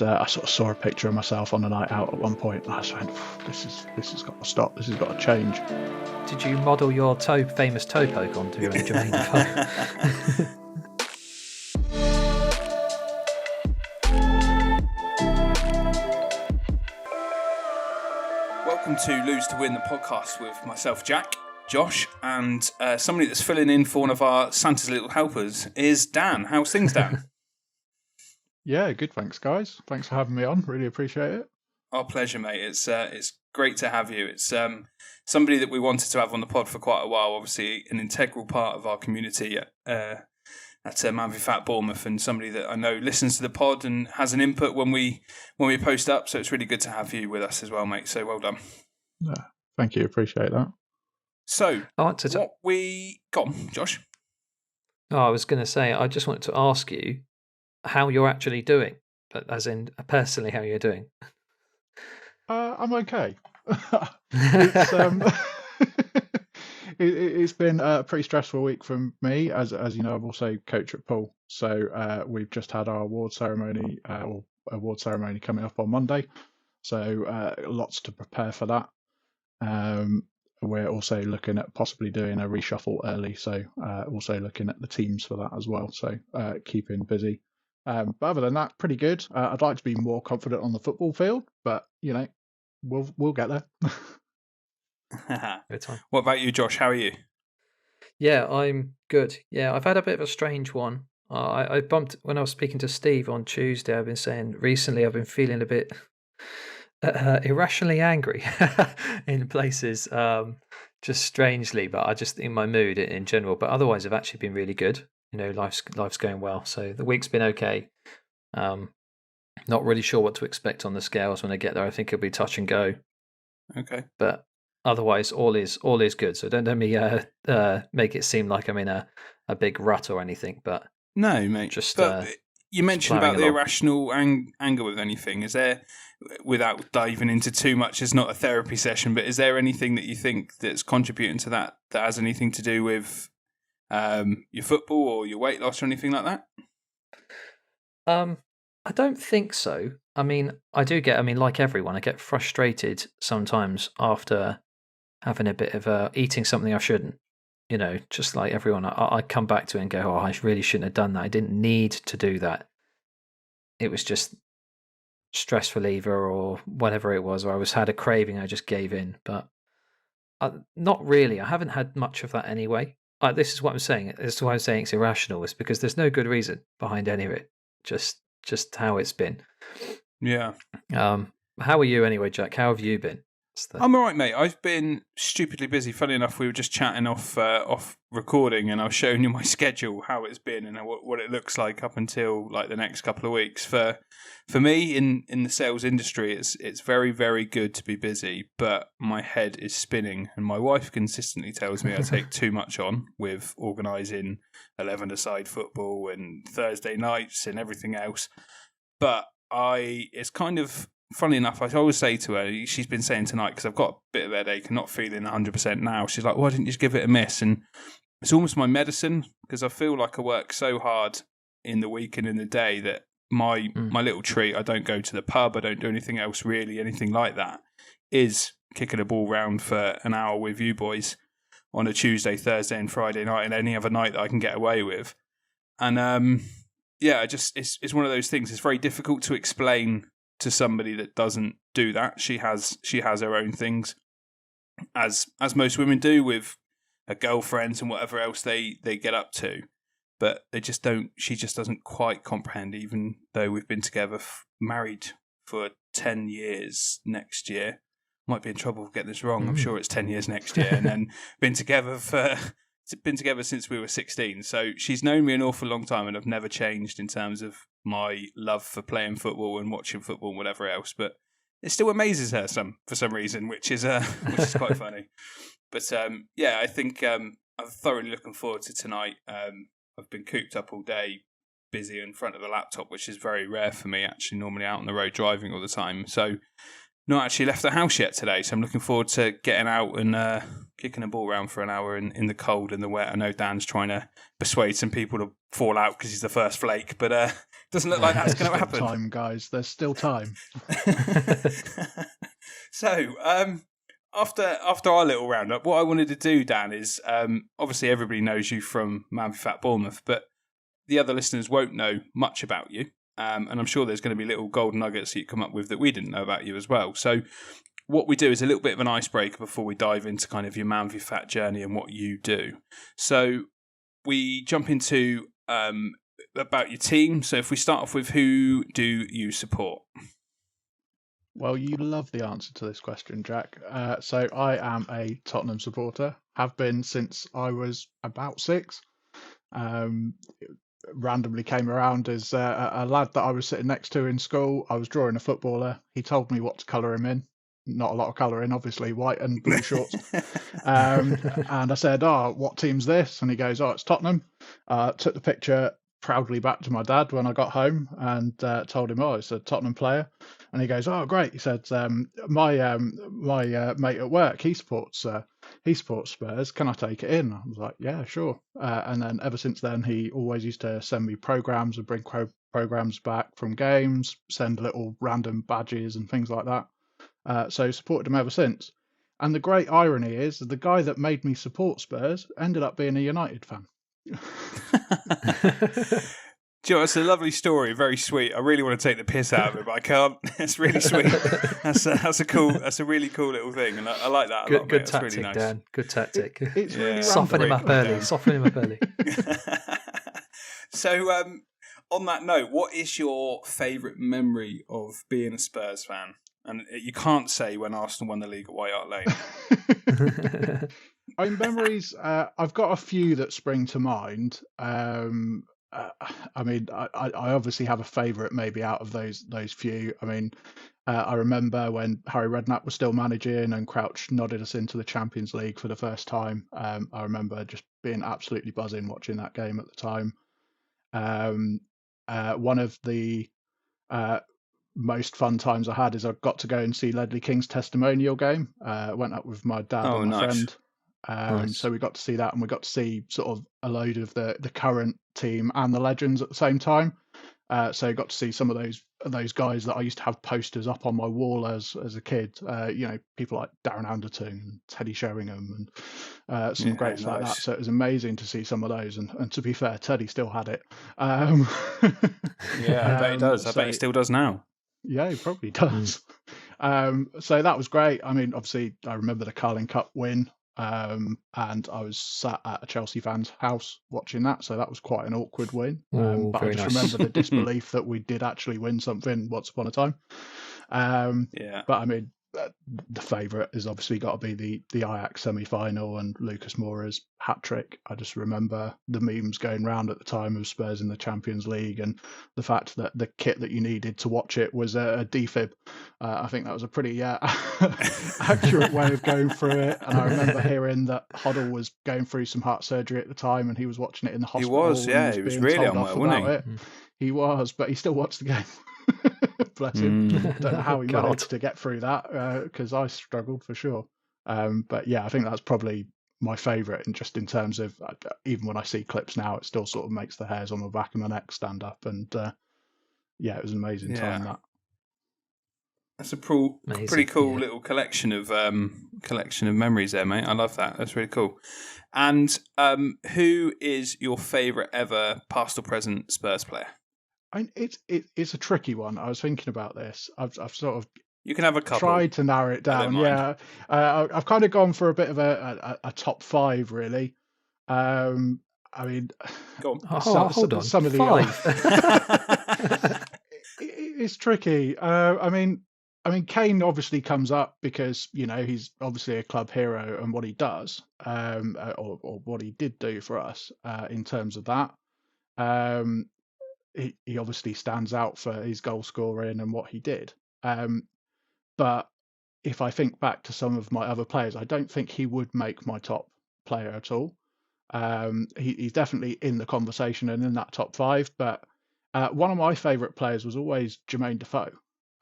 I sort of saw a picture of myself on a night out at one point, and I just went, this has got to stop. This has got to change. Did you model your famous toe poke onto your Jermaine Defoe? Welcome to Lose to Win, the podcast with myself, Jack, Josh, and somebody that's filling in for one of our Santa's little helpers is Dan. How's things, Dan? Yeah, good. Thanks, guys. Thanks for having me on. Really appreciate it. Our pleasure, mate. It's great to have you. It's somebody that we wanted to have on the pod for quite a while. Obviously, an integral part of our community at Fat Bournemouth, and somebody that I know listens to the pod and has an input when we post up. So it's really good to have you with us as well, mate. So well done. Yeah, thank you. Appreciate that. So what we got, Josh? Oh, I was going to say, I just wanted to ask you how you're actually doing, but as in personally how you're doing. I'm okay. It's been a pretty stressful week from me, as you know. I've also coached at Pool, so we've just had our award ceremony coming up on Monday. So lots to prepare for that. We're also looking at possibly doing a reshuffle early, so also looking at the teams for that as well. So keeping busy. But other than that, pretty good. I'd like to be more confident on the football field, but you know, we'll get there. What about you, Josh? How are you? Yeah, I'm good. Yeah, I've had a bit of a strange one. I bumped when I was speaking to Steve on Tuesday. I've been saying recently I've been feeling a bit irrationally angry in places, just strangely, but I just in my mood in general. But otherwise, I've actually been really good. You know, life's going well. So the week's been okay. Not really sure what to expect on the scales when I get there. I think it'll be touch and go. Okay. But otherwise, all is good. So don't let me make it seem like I'm in a big rut or anything. But no, mate. You mentioned about the irrational anger with anything. Is there, without diving into too much, it's not a therapy session, but is there anything that you think that's contributing to that has anything to do with your football or your weight loss or anything like that? I don't think so. I mean, like everyone, I get frustrated sometimes after having a bit of eating something I shouldn't. You know, just like everyone, I come back to it and go, oh, I really shouldn't have done that. I didn't need to do that. It was just stress reliever or whatever it was, or I had a craving, I just gave in. But not really. I haven't had much of that anyway. This is what I'm saying. This is why I'm saying it's irrational. Is because there's no good reason behind any of it. Just how it's been. Yeah. How are you anyway, Jack? How have you been? I'm all right, mate. I've been stupidly busy. Funny enough, we were just chatting off recording, and I was showing you my schedule, how it's been, and what it looks like up until like the next couple of weeks. For me, in the sales industry, it's very, very good to be busy, but my head is spinning, and my wife consistently tells me I take too much on with organising 11-a-side football and Thursday nights and everything else. But it's kind of. Funny enough, I always say to her, she's been saying tonight, because I've got a bit of headache and not feeling 100% now. She's like, why didn't you just give it a miss? And it's almost my medicine, because I feel like I work so hard in the week and in the day that my little treat, I don't go to the pub, I don't do anything else really, anything like that, is kicking a ball round for an hour with you boys on a Tuesday, Thursday and Friday night and any other night that I can get away with. And it's one of those things. It's very difficult to explain to somebody that doesn't do that. She has her own things, as most women do, with her girlfriends and whatever else they get up to. But she just doesn't quite comprehend, even though we've been together, married for 10 years next year. Might be in trouble for getting this wrong. I'm sure it's 10 years next year, and then been together since we were 16. So she's known me an awful long time, and I've never changed in terms of my love for playing football and watching football and whatever else. But it still amazes her for some reason, which is quite funny. But I think I'm thoroughly looking forward to tonight. I've been cooped up all day, busy in front of the laptop, which is very rare for me, actually, normally out on the road driving all the time. So not actually left the house yet today, so I'm looking forward to getting out and kicking a ball around for an hour in the cold and the wet. I know Dan's trying to persuade some people to fall out because he's the first flake, but Doesn't look like that's There's going to still happen. time, guys. There's still time. So, after our little roundup, what I wanted to do, Dan, is obviously everybody knows you from Man v Fat Bournemouth, but the other listeners won't know much about you. And I'm sure there's going to be little gold nuggets that you come up with that we didn't know about you as well. So what we do is a little bit of an icebreaker before we dive into kind of your Man v Fat journey and what you do. So we jump into about your team. So if we start off with, who do you support? Well, you love the answer to this question, Jack. So I am a Tottenham supporter. Have been since I was about 6. Randomly came around as a lad that I was sitting next to in school. I was drawing a footballer. He told me what to colour him in. Not a lot of colouring, obviously, white and blue shorts. And I said, "Oh, what team's this?" And he goes, "Oh, it's Tottenham." Took the picture proudly back to my dad when I got home and told him, "Oh, it's a Tottenham player." And he goes, "Oh, great." He said, my mate at work, he supports Spurs. Can I take it in?" I was like, "Yeah, sure." And then ever since then, he always used to send me programs and bring programs back from games, send little random badges and things like that. So supported him ever since. And the great irony is that the guy that made me support Spurs ended up being a United fan. Do you know, it's a lovely story, very sweet. I really want to take the piss out of it, but I can't. It's really sweet. That's a really cool little thing, and I like that a lot. Good That's tactic, really nice. Dan. Good tactic. It's really Soften him random. up early. Soften him up early. So, on that note, what is your favourite memory of being a Spurs fan? And you can't say when Arsenal won the league at White Hart Lane. I mean, memories. I've got a few that spring to mind. I mean, I obviously have a favourite maybe out of those few. I mean, I remember when Harry Redknapp was still managing and Crouch nodded us into the Champions League for the first time. I remember just being absolutely buzzing watching that game at the time. One of the most fun times I had is I got to go and see Ledley King's testimonial game. Went up with my dad and my friend. So we got to see that, and we got to see sort of a load of the current team and the legends at the same time. So I got to see some of those guys that I used to have posters up on my wall as a kid. People like Darren Anderton and Teddy Sheringham and some greats like that. So it was amazing to see some of those. And to be fair, Teddy still had it. I bet he does. I bet he still does now. Yeah, he probably does. So that was great. I mean, obviously, I remember the Carling Cup win. And I was sat at a Chelsea fan's house watching that, so that was quite an awkward win. But I just remember the disbelief that we did actually win something once upon a time. But I mean, the favourite has obviously got to be the Ajax semi-final and Lucas Moura's hat-trick. I just remember the memes going round at the time of Spurs in the Champions League, and the fact that the kit that you needed to watch it was a defib. I think that was a pretty accurate way of going through it. And I remember hearing that Hoddle was going through some heart surgery at the time, and he was watching it in the hospital. He was, yeah. He was really unwell, wasn't he? He was, but he still watched the game. Bless him. Don't know how he managed to get through that, because I struggled for sure. But yeah, I think that's probably my favourite, and just in terms of even when I see clips now, it still sort of makes the hairs on the back of my neck stand up. And it was an amazing time. That's a pretty cool little collection of memories there, mate. I love that. That's really cool. And who is your favourite ever past or present Spurs player? It's a tricky one. I was thinking about this. I've sort of you can have a couple. Tried to narrow it down. Yeah, I've kind of gone for a bit of a top 5 really. I mean, go on. Hold on. Some of the it's tricky. I mean, Kane obviously comes up because he's obviously a club hero and what he does, or what he did do for us in terms of that. He obviously stands out for his goal scoring and what he did. But if I think back to some of my other players, I don't think he would make my top player at all. He's definitely in the conversation and in that top 5. But one of my favourite players was always Jermaine Defoe.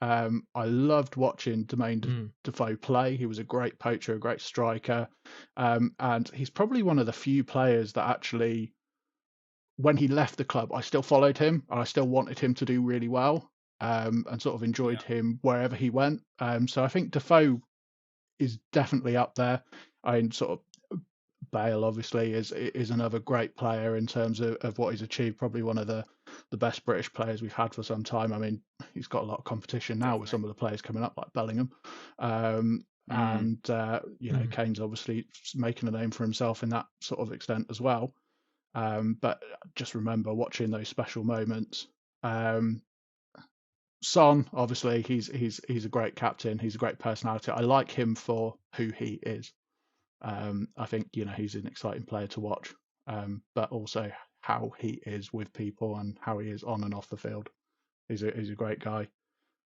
I loved watching Jermaine Defoe play. He was a great poacher, a great striker. And he's probably one of the few players that actually when he left the club, I still followed him and I still wanted him to do really well, and sort of enjoyed him wherever he went. So I think Defoe is definitely up there. I mean, sort of Bale obviously is another great player in terms of what he's achieved. Probably one of the best British players we've had for some time. I mean, he's got a lot of competition now with some of the players coming up like Bellingham, and Kane's obviously making a name for himself in that sort of extent as well. But just remember watching those special moments. Son, obviously, he's a great captain. He's a great personality. I like him for who he is. I think he's an exciting player to watch, but also how he is with people and how he is on and off the field. He's a great guy.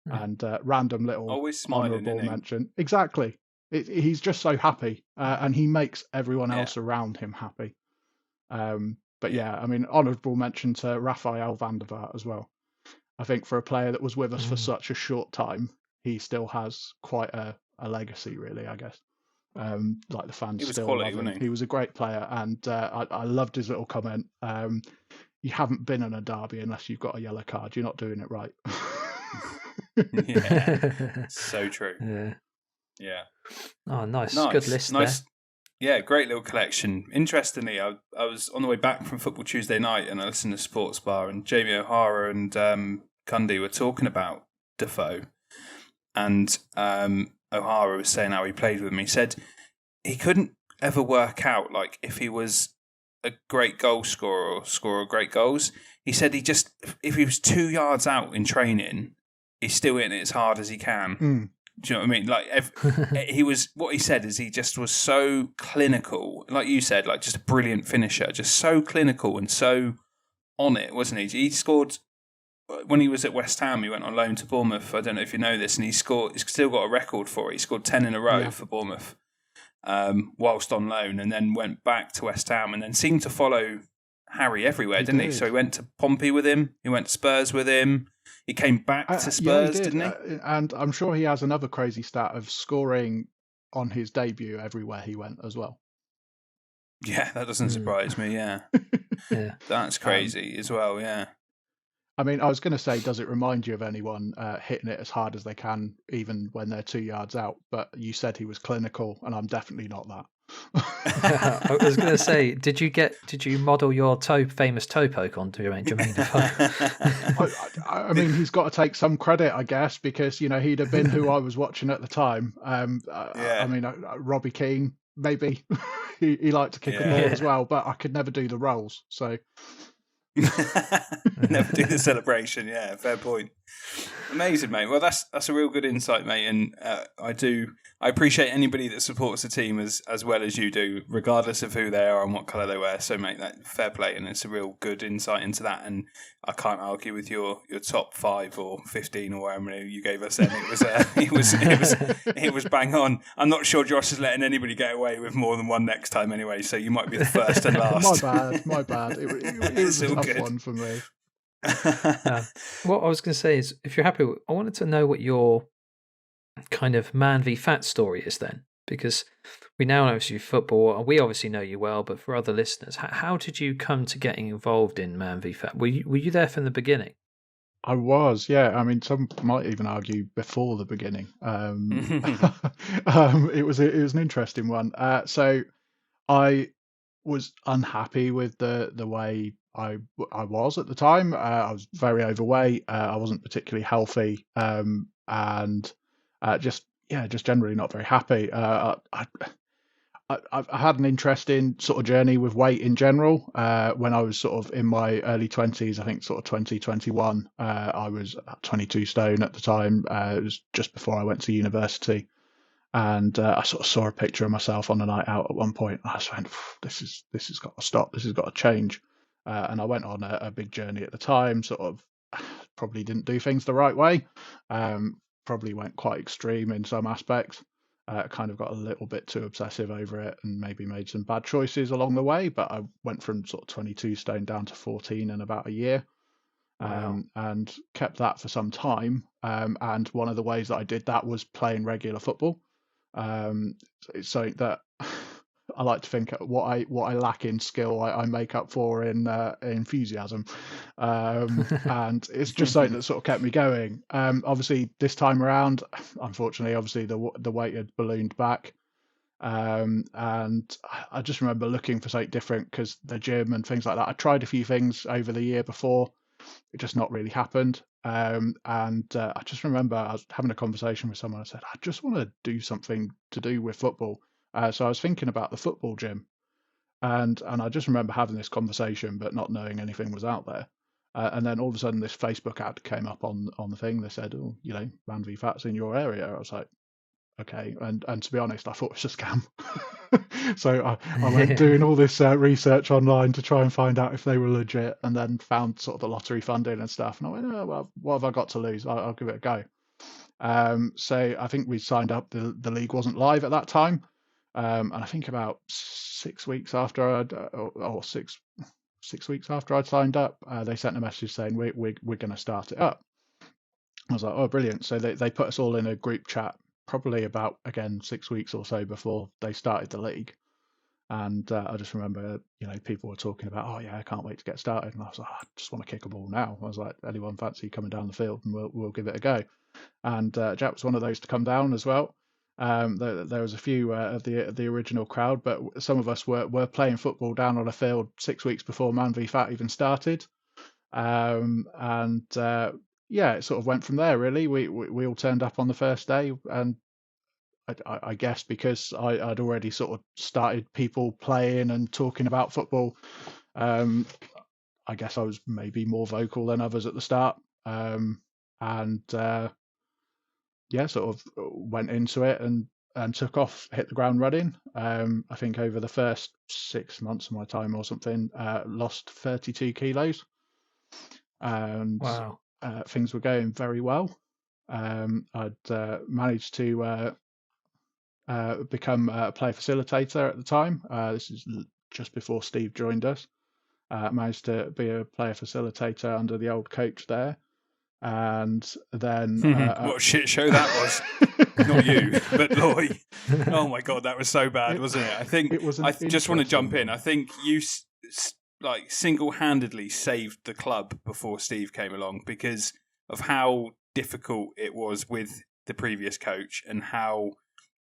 And random little always smiling, honourable mention. Exactly. He's just so happy, and he makes everyone else around him happy. But I mean, honourable mention to Rafael van der Vaart as well. I think for a player that was with us for such a short time, he still has quite a legacy, really, I guess. Like the fans still love him. He was a great player, and I loved his little comment. You haven't been in a derby unless you've got a yellow card. You're not doing it right. Yeah, so true. Yeah. Oh, nice. Good list there. Yeah, great little collection. Interestingly, I was on the way back from Football Tuesday night and I listened to Sports Bar, and Jamie O'Hara and Cundy were talking about Defoe. And O'Hara was saying how he played with him. He said he couldn't ever work out like if he was a great goal scorer or scorer of great goals. He said if he was 2 yards out in training, he's still hitting it as hard as he can. Do you know what I mean? Like what he said is he just was so clinical, like you said, like just a brilliant finisher, just so clinical and so on it, wasn't he? He scored when he was at West Ham. He went on loan to Bournemouth. I don't know if you know this, and he's still got a record for it. He scored 10 in a row for Bournemouth whilst on loan, and then went back to West Ham, and then seemed to follow Harry everywhere, didn't he? So he went to Pompey with him. He went to Spurs with him. He came back to Spurs, didn't he? And I'm sure he has another crazy stat of scoring on his debut everywhere he went as well. Yeah, that doesn't surprise me, yeah. That's crazy as well, yeah. I mean, I was going to say, does it remind you of anyone hitting it as hard as they can, even when they're 2 yards out? But you said he was clinical, and I'm definitely not that. I was going to say, did you model your famous toe poke on Jermaine Defoe? I mean, he's got to take some credit, I guess, because he'd have been who I was watching at the time. I mean, Robbie Keane, maybe he liked to kick a ball as well, but I could never do the rolls. So never do the celebration. Yeah, fair point. Amazing, mate. Well, that's a real good insight, mate, and I appreciate anybody that supports the team as well as you do, regardless of who they are and what colour they wear. So, mate, that fair play, and it's a real good insight into that. And I can't argue with your top 5 or 15 or whatever you gave us. Then it was bang on. I'm not sure Josh is letting anybody get away with more than one next time, anyway. So you might be the first and last. My bad. It was a tough one for me. What I was going to say is, if you're happy, I wanted to know what your kind of Man v Fat story is then, because we now know you football, and we obviously know you well, but for other listeners, how did you come to getting involved in Man v Fat? Were you there from the beginning? I was, yeah. I mean, some might even argue before the beginning. It was an interesting one. So I was unhappy with the way I was at the time. I was very overweight. I wasn't particularly healthy, and just generally not very happy. I've had an interesting sort of journey with weight in general. When I was sort of in my early 20s, I think sort of 2021, I was about 22 stone at the time. It was just before I went to university. And I sort of saw a picture of myself on a night out at one point. And I just went, this has got to stop. This has got to change. And I went on a big journey at the time, sort of probably didn't do things the right way. Probably went quite extreme in some aspects. Kind of got a little bit too obsessive over it and maybe made some bad choices along the way. But I went from sort of 22 stone down to 14 in about a year. And kept that for some time. And one of the ways that I did that was playing regular football. It's something that I like to think what I lack in skill, I make up for in enthusiasm, and it's just something that sort of kept me going. Obviously, this time around, unfortunately, obviously the weight had ballooned back. And I just remember looking for something different because the gym and things like that. I tried a few things over the year before, it just not really happened. And I just remember I was having a conversation with someone. I said, I just want to do something to do with football. So I was thinking about the football gym, and I just remember having this conversation, but not knowing anything was out there. And then all of a sudden, this Facebook ad came up on the thing. They said, "Oh, Man v Fat's in your area." I was like, okay, and to be honest, I thought it was a scam. So I went doing all this research online to try and find out if they were legit, and then found sort of the lottery funding and stuff. And I went, oh, well, what have I got to lose? I'll give it a go. So I think we signed up. The league wasn't live at that time, and I think about 6 weeks after or 6 weeks after I'd signed up, they sent a message saying we're going to start it up. I was like, oh, brilliant! So they put us all in a group chat, probably about, again, 6 weeks or so before they started the league. And I just remember, people were talking about, oh yeah, I can't wait to get started. And I was like, I just want to kick a ball now. I was like, anyone fancy coming down the field, and we'll give it a go. And Jack was one of those to come down as well. There was a few of the original crowd, but some of us were playing football down on a field 6 weeks before Man v Fat even started. Yeah, it sort of went from there, really. We all turned up on the first day, and I guess because I'd already sort of started people playing and talking about football, I guess I was maybe more vocal than others at the start. Yeah, sort of went into it and took off, hit the ground running. I think over the first 6 months of my time or something, lost 32 kilos. And Wow. things were going very well. I'd managed to become a player facilitator at the time. This is just before Steve joined us. Managed to be a player facilitator under the old coach there. And then... what a shit show that was. Not you, but Lloyd. Oh my God, that was so bad, wasn't it? I think I just want to jump in. I think you single-handedly saved the club before Steve came along because of how difficult it was with the previous coach and how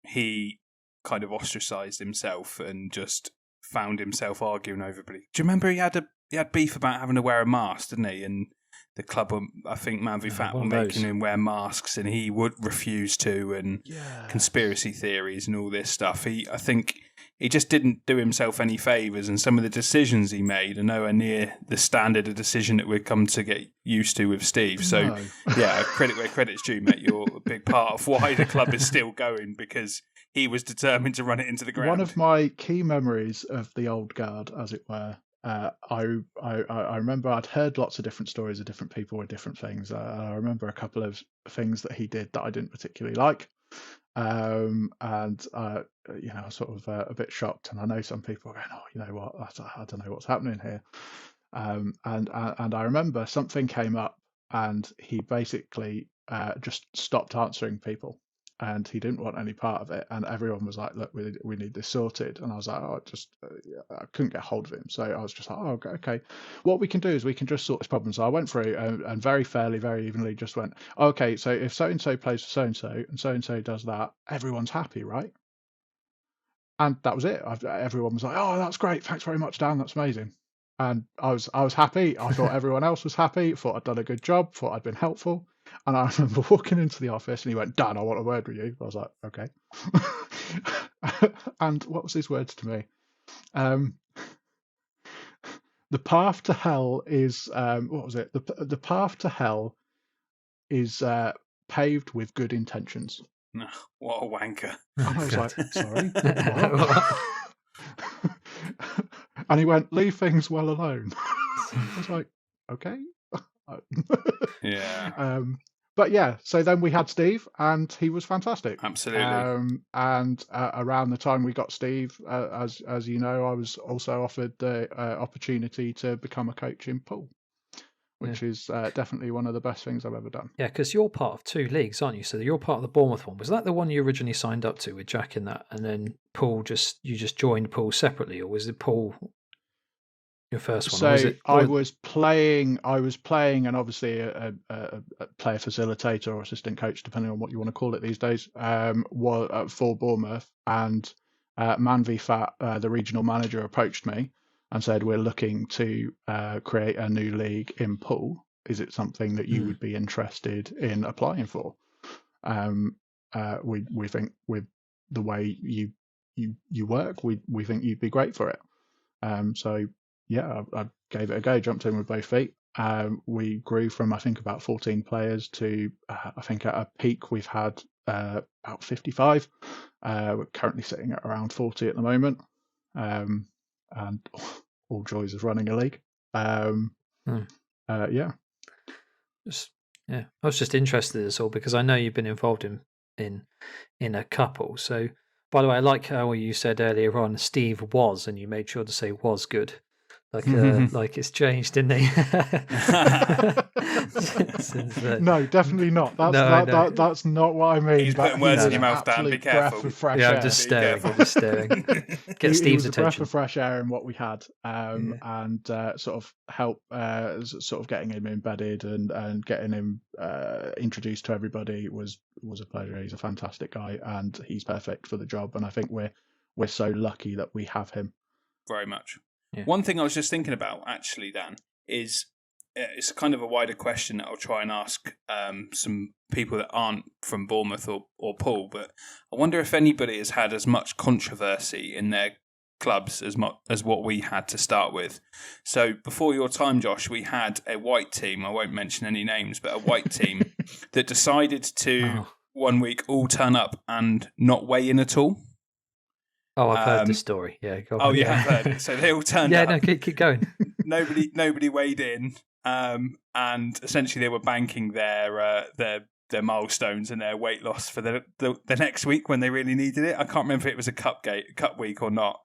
he kind of ostracized himself and just found himself arguing over everybody. Do you remember he had beef about having to wear a mask, didn't he? And the club, I think Man v Fat were making him wear masks and he would refuse to, and conspiracy theories and all this stuff. I think he just didn't do himself any favours, and some of the decisions he made are nowhere near the standard of decision that we've come to get used to with Steve. So, yeah, credit where credit's due, mate. You're a big part of why the club is still going, because he was determined to run it into the ground. One of my key memories of the old guard, as it were, I remember I'd heard lots of different stories of different people with different things. I remember a couple of things that he did that I didn't particularly like. And I was sort of a bit shocked, and I know some people are going, oh, you know what, I don't know what's happening here. And I remember something came up, and he basically just stopped answering people, and he didn't want any part of it. And everyone was like, look, we need this sorted. And I was like, I couldn't get hold of him. So I was just like, oh, okay. What we can do is we can just sort this problem. So I went through and very fairly, very evenly just went, okay, so if so-and-so plays for so-and-so and so-and-so does that, everyone's happy, right? And that was it. Everyone was like, oh, that's great. Thanks very much, Dan. That's amazing. And I was happy. I thought everyone else was happy. Thought I'd done a good job. Thought I'd been helpful. And I remember walking into the office, and he went, Dan, I want a word with you. I was like, okay. And what was his words to me? The path to hell is, what was it? The path to hell is paved with good intentions. No, what a wanker. And I was like, sorry? What? And he went, leave things well alone. I was like, okay. Yeah. But yeah, so then we had Steve, and he was fantastic. Absolutely. And around the time we got Steve, as you know, I was also offered the opportunity to become a coach in pool, which is definitely one of the best things I've ever done. Yeah, because you're part of 2 leagues, aren't you? So you're part of the Bournemouth one. Was that the one you originally signed up to with Jack in that, and then Paul you just joined Paul separately, or was it Paul your first one? So I was playing, and obviously a player facilitator or assistant coach, depending on what you want to call it these days, for Bournemouth, and Man v Fat, the regional manager, approached me and said, "We're looking to create a new league in Poole. Is it something that you would be interested in applying for?" We think with the way you work, we think you'd be great for it. So yeah, I gave it a go, jumped in with both feet. We grew from, I think, about 14 players to, I think at a peak we've had about 55. We're currently sitting at around 40 at the moment. And all joys of running a league. Yeah. I was just interested in this all because I know you've been involved in a couple. So, by the way, I like how you said earlier on, Steve was, and you made sure to say was good. Like it's changed, didn't he? No, definitely not. That's not what I mean. He's putting words in your mouth, Dan. Be careful. I'm just staring. Get Steve's attention. A breath of fresh air in what we had, and sort of help, sort of getting him embedded and getting him introduced to everybody was a pleasure. He's a fantastic guy, and he's perfect for the job. And I think we're so lucky that we have him. Very much. Yeah. One thing I was just thinking about, actually, Dan, is it's kind of a wider question that I'll try and ask some people that aren't from Bournemouth or Poole, but I wonder if anybody has had as much controversy in their clubs as what we had to start with. So before your time, Josh, we had a white team, I won't mention any names, but a white team that decided to one week all turn up and not weigh in at all. Oh, I've heard the story. Yeah. Go on. Oh, yeah, I've heard it. So they all turned up. Yeah, no, keep going. Nobody weighed in, and essentially they were banking their milestones and their weight loss for the next week when they really needed it. I can't remember if it was a cup week or not,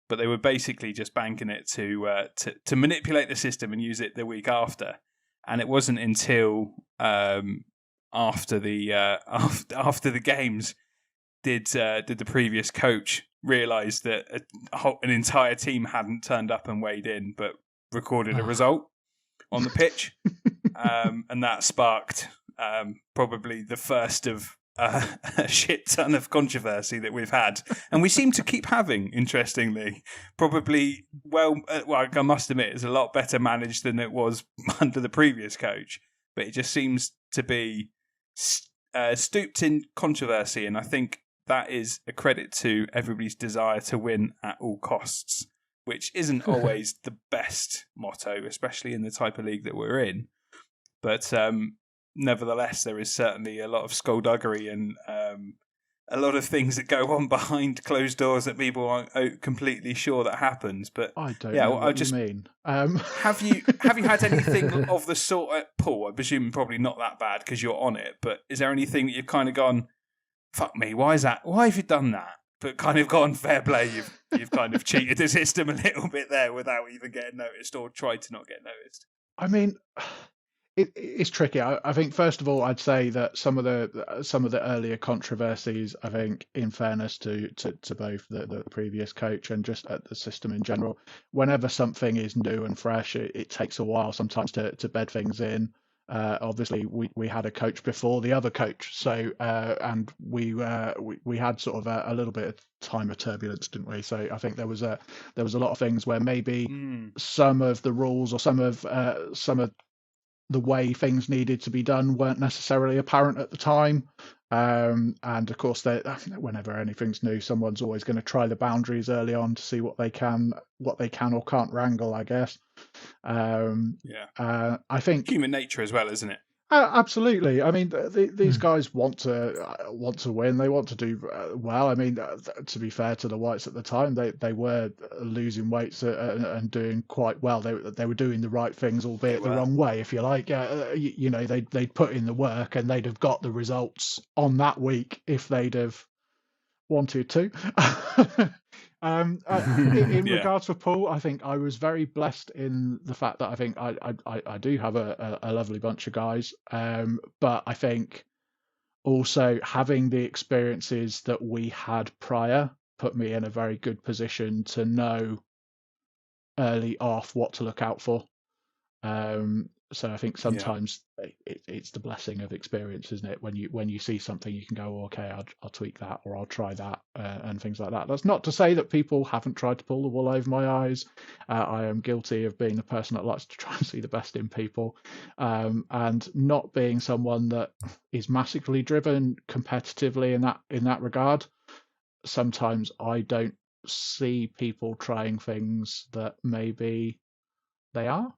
but they were basically just banking it to manipulate the system and use it the week after. And it wasn't until after the games did the previous coach realise that an entire team hadn't turned up and weighed in, but recorded a result on the pitch, and that sparked probably the first of a shit ton of controversy that we've had, and we seem to keep having. Interestingly, probably I must admit, it's a lot better managed than it was under the previous coach, but it just seems to be stooped in controversy, and I think that is a credit to everybody's desire to win at all costs, which isn't always the best motto, especially in the type of league that we're in. But nevertheless, there is certainly a lot of skullduggery and a lot of things that go on behind closed doors that people aren't completely sure that happens. But I don't know what you mean. Have you had anything of the sort at Poole? I presume probably not that bad because you're on it. But is there anything that you've kind of gone, fuck me, why is that? Why have you done that? But kind of gone, fair play, you've kind of cheated the system a little bit there without even getting noticed, or tried to not get noticed. I mean, it's tricky. I think first of all, I'd say that some of the earlier controversies, I think, in fairness to both the previous coach and just at the system in general, whenever something is new and fresh, it takes a while sometimes to bed things in. Obviously, we had a coach before the other coach, so and we had sort of a little bit of time of turbulence, didn't we? So I think there was a lot of things where maybe some of the rules or some of the way things needed to be done weren't necessarily apparent at the time. And of course, whenever anything's new, someone's always going to try the boundaries early on to see what they can or can't wrangle, I guess. I think human nature as well, isn't it? Absolutely. I mean, these guys want to win. They want to do well. I mean, to be fair to the Whites at the time, they were losing weights and doing quite well. They were doing the right things, albeit the wrong way, if you like. They'd put in the work and they'd have got the results on that week if they'd have wanted to. In Yeah. regards to Paul, I think I was very blessed in the fact that I think I do have a lovely bunch of guys, but I think also having the experiences that we had prior put me in a very good position to know early off what to look out for. So I think sometimes it's the blessing of experience, isn't it? When you see something, you can go, oh, okay, I'll tweak that, or I'll try that, and things like that. That's not to say that people haven't tried to pull the wool over my eyes. I am guilty of being the person that likes to try and see the best in people, and not being someone that is massively driven competitively in that regard. Sometimes I don't see people trying things that maybe they are.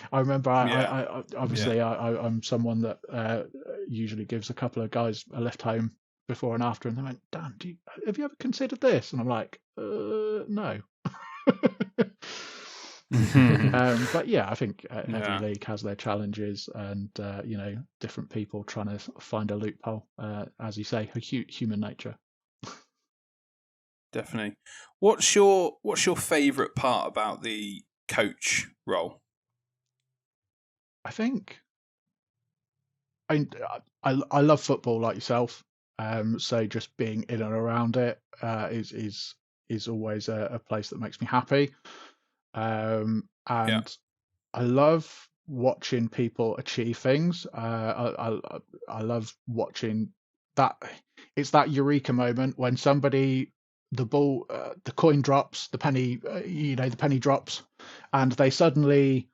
I remember I obviously I'm someone that usually gives a couple of guys a lift home before and after, and they went, "Damn, have you ever considered this?" And I'm like, no. But yeah, I think every league has their challenges, and different people trying to find a loophole. As you say, human nature. Definitely. What's your favourite part about the coach role? I think I love football like yourself. So just being in and around it is always a place that makes me happy. And I love watching people achieve things. I love watching that. It's that eureka moment when somebody, the coin drops, the penny, the penny drops, and they suddenly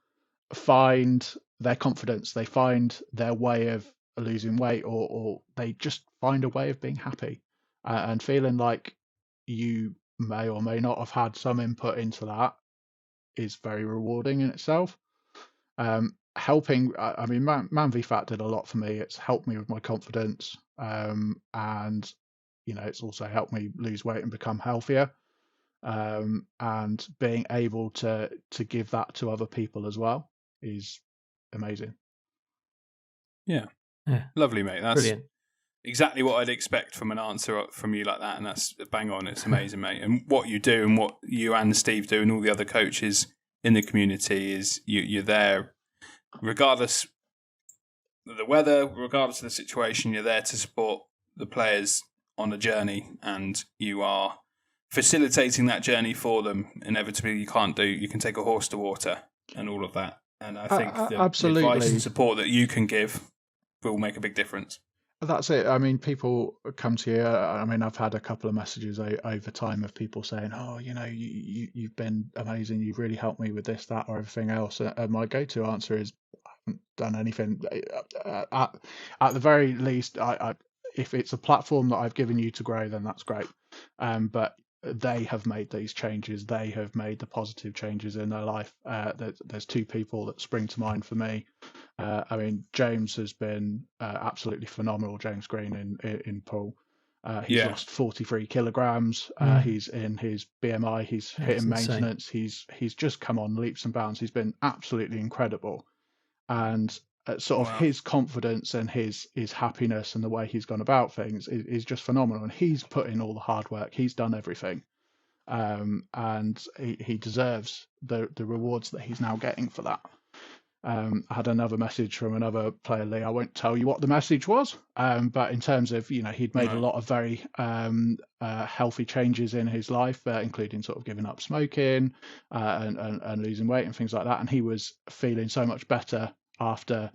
find their confidence, they find their way of losing weight, or they just find a way of being happy, and feeling like you may or may not have had some input into that is very rewarding in itself. Helping, I mean, Man v Fat did a lot for me. It's helped me with my confidence, and it's also helped me lose weight and become healthier. And being able to give that to other people as well is amazing. Yeah. Lovely, mate. That's brilliant. Exactly what I'd expect from an answer from you like that, and that's bang on. It's amazing, mate. And what you do and what you and Steve do and all the other coaches in the community is you're there regardless of the weather, regardless of the situation. You're there to support the players on a journey, and you are facilitating that journey for them. Inevitably, you can take a horse to water and all of that. And I think the advice and support that you can give will make a big difference. That's it. I mean, people come to you. I mean, I've had a couple of messages over time of people saying, "Oh, you've been amazing. You've really helped me with this, that, or everything else." And my go-to answer is, "I haven't done anything." At the very least, if it's a platform that I've given you to grow, then that's great. But they have made these changes. They have made the positive changes in their life. There's two people that spring to mind for me. I mean, James has been absolutely phenomenal. James Green in Poole. He's lost 43 kilograms. He's in his BMI. He's hitting maintenance. He's just come on leaps and bounds. He's been absolutely incredible. And sort of his confidence and his happiness and the way he's gone about things is just phenomenal. And he's put in all the hard work. He's done everything. And he deserves the rewards that he's now getting for that. I had another message from another player, Lee. I won't tell you what the message was, but in terms of, he'd made a lot of very healthy changes in his life, including sort of giving up smoking and losing weight and things like that. And he was feeling so much better after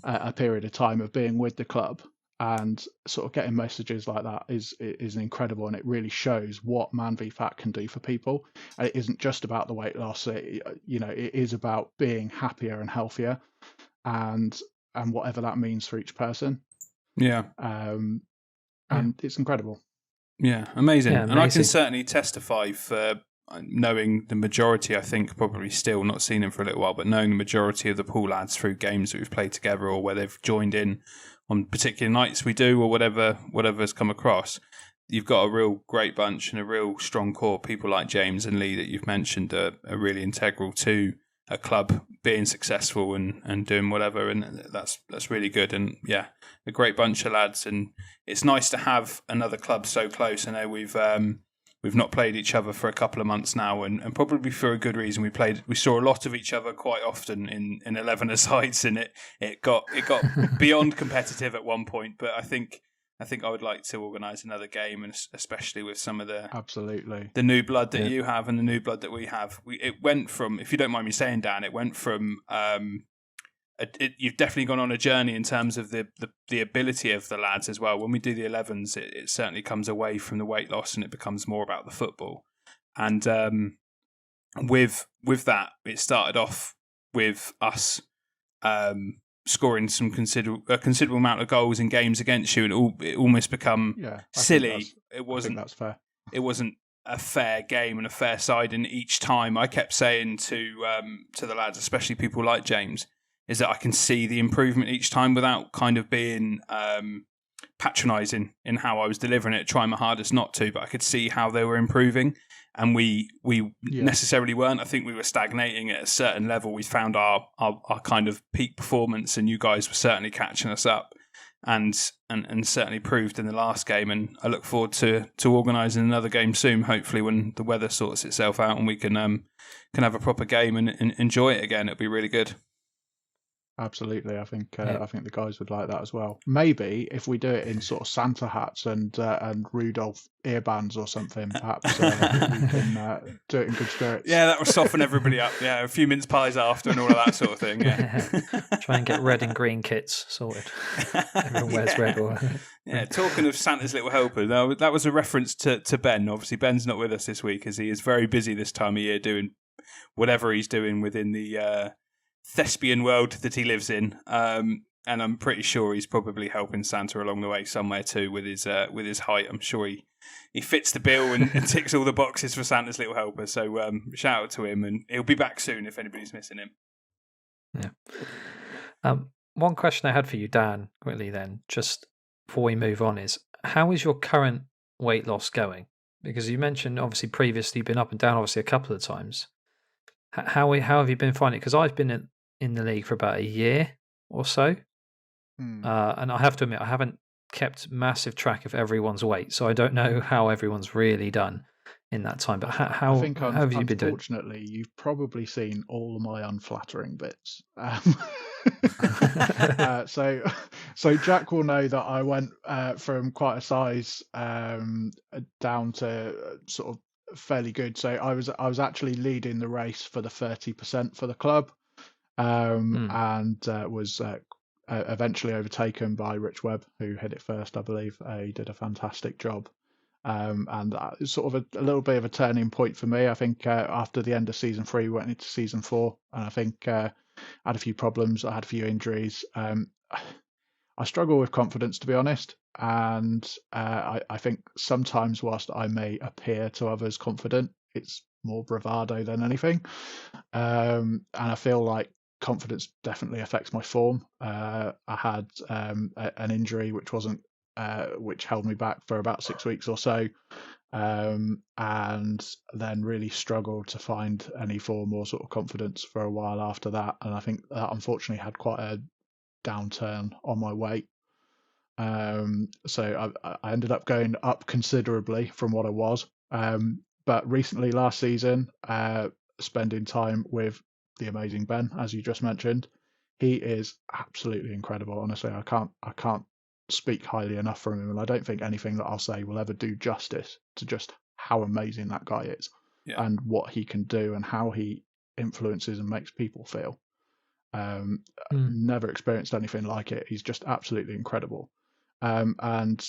a period of time of being with the club. And sort of getting messages like that is incredible, and it really shows what Man v Fat can do for people. And it isn't just about the weight loss; it is about being happier and healthier, and whatever that means for each person. Yeah. And it's incredible. Yeah, amazing. And I can certainly testify for knowing the majority. I think probably still not seen him for a little while, but knowing the majority of the Poole lads through games that we've played together or where they've joined in on particular nights we do, or whatever's come across, you've got a real great bunch and a real strong core. People like James and Lee that you've mentioned are really integral to a club being successful and doing whatever, and that's really good. And yeah, a great bunch of lads, and it's nice to have another club so close. I know we've not played each other for a couple of months now, and probably for a good reason. We saw a lot of each other quite often in 11-a-sides, and it got beyond competitive at one point. But I think I would like to organise another game, and especially with some of the new blood that you have and the new blood that we have. It went from, if you don't mind me saying, Dan, it went from you've definitely gone on a journey in terms of the ability of the lads as well. When we do the 11s, it certainly comes away from the weight loss and it becomes more about the football. And with that, it started off with us scoring a considerable amount of goals in games against you, and it almost become silly. I think that's fair. It wasn't a fair game and a fair side, and each time I kept saying to the lads, especially people like James, is that I can see the improvement each time without kind of being patronising in how I was delivering it, trying my hardest not to, but I could see how they were improving. And we necessarily weren't. I think we were stagnating at a certain level. We found our kind of peak performance, and you guys were certainly catching us up, and certainly proved in the last game. And I look forward to organising another game soon, hopefully when the weather sorts itself out and we can have a proper game and enjoy it again. It'll be really good. Absolutely, I think the guys would like that as well. Maybe if we do it in sort of Santa hats and Rudolph earbands or something, perhaps we can do it in good spirits. Yeah, that will soften everybody up. Yeah, a few mince pies after and all of that sort of thing. Yeah, try and get red and green kits sorted. Everyone wears red. Yeah, talking of Santa's Little Helper, that was a reference to Ben. Obviously, Ben's not with us this week as he is very busy this time of year doing whatever he's doing within the thespian world that he lives in, and I'm pretty sure he's probably helping Santa along the way somewhere too with his height. I'm sure he fits the bill and ticks all the boxes for Santa's Little Helper. So shout out to him, and he'll be back soon if anybody's missing him. Yeah. One question I had for you, Dan, quickly then, just before we move on, is how is your current weight loss going? Because you mentioned obviously previously you've been up and down obviously a couple of times. How have you been finding it? Because I've been in the league for about a year or so, and I have to admit I haven't kept massive track of everyone's weight, so I don't know how everyone's really done in that time. But how have you been doing? Unfortunately, you've probably seen all of my unflattering bits. So Jack will know that I went from quite a size down to sort of fairly good. So I was actually leading the race for the 30% for the club, and was eventually overtaken by Rich Webb, who hit it first, I believe. He did a fantastic job, and that is sort of a little bit of a turning point for me. I think after the end of season 3, we went into season 4, and I think I had a few problems. I had a few injuries. I struggle with confidence, to be honest, and I think sometimes whilst I may appear to others confident, it's more bravado than anything, and I feel like confidence definitely affects my form. I had an injury which held me back for about 6 weeks or so, and then really struggled to find any form or sort of confidence for a while after that, and I think that unfortunately had quite a downturn on my weight. So I ended up going up considerably from what I was. But recently, last season, spending time with the amazing Ben, as you just mentioned, he is absolutely incredible. Honestly, I can't speak highly enough from him, and I don't think anything that I'll say will ever do justice to just how amazing that guy is, and what he can do and how he influences and makes people feel. Never experienced anything like it. He's just absolutely incredible. And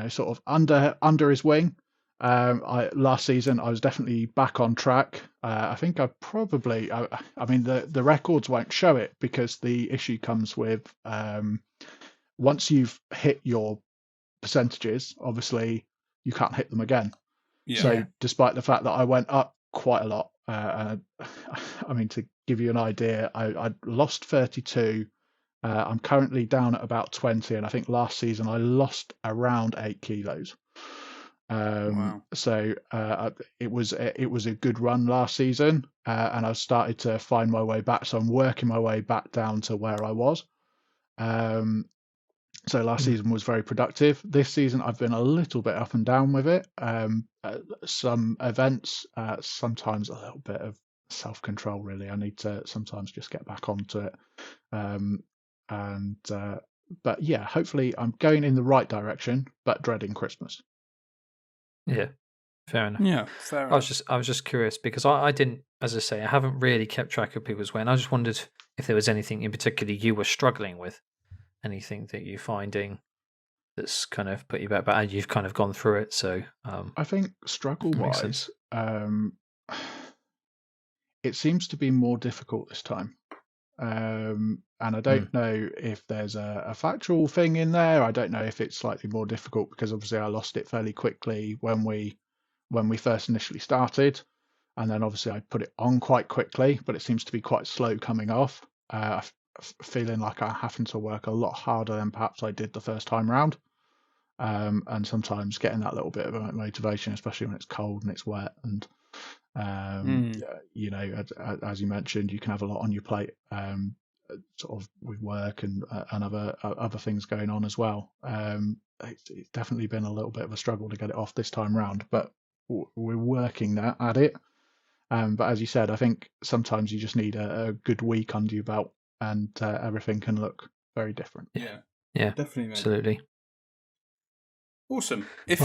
sort of under his wing, last season I was definitely back on track. I think I mean the records won't show it, because the issue comes with once you've hit your percentages, obviously you can't hit them again. So despite the fact that I went up quite a lot, I mean, to give you an idea, I lost 32. I'm currently down at about 20, and I think last season I lost around 8 kilos. Wow. So it was a good run last season, and I've started to find my way back. So I'm working my way back down to where I was. So last season was very productive. This season I've been a little bit up and down with it. Some events, sometimes a little bit of self-control. Really, I need to sometimes just get back onto it. But yeah, hopefully I'm going in the right direction, but dreading Christmas. Yeah, fair enough. Yeah, fair enough. I was just curious because I didn't, as I say, I haven't really kept track of people's weight. I just wondered if there was anything in particular you were struggling with, anything that you're finding that's kind of put you back, but you've kind of gone through it. So I think struggle-wise, it seems to be more difficult this time. And I don't know if there's a factual thing in there. I don't know if it's slightly more difficult because obviously I lost it fairly quickly when we first initially started, and then obviously I put it on quite quickly, but it seems to be quite slow coming off. Feeling like I'm having to work a lot harder than perhaps I did the first time round, and sometimes getting that little bit of motivation, especially when it's cold and it's wet, and you know, as you mentioned, you can have a lot on your plate, sort of with work and other things going on as well. It's definitely been a little bit of a struggle to get it off this time round, but we're working at it. But as you said, I think sometimes you just need a good week under your belt, and everything can look very different. Yeah, definitely, absolutely. Awesome. If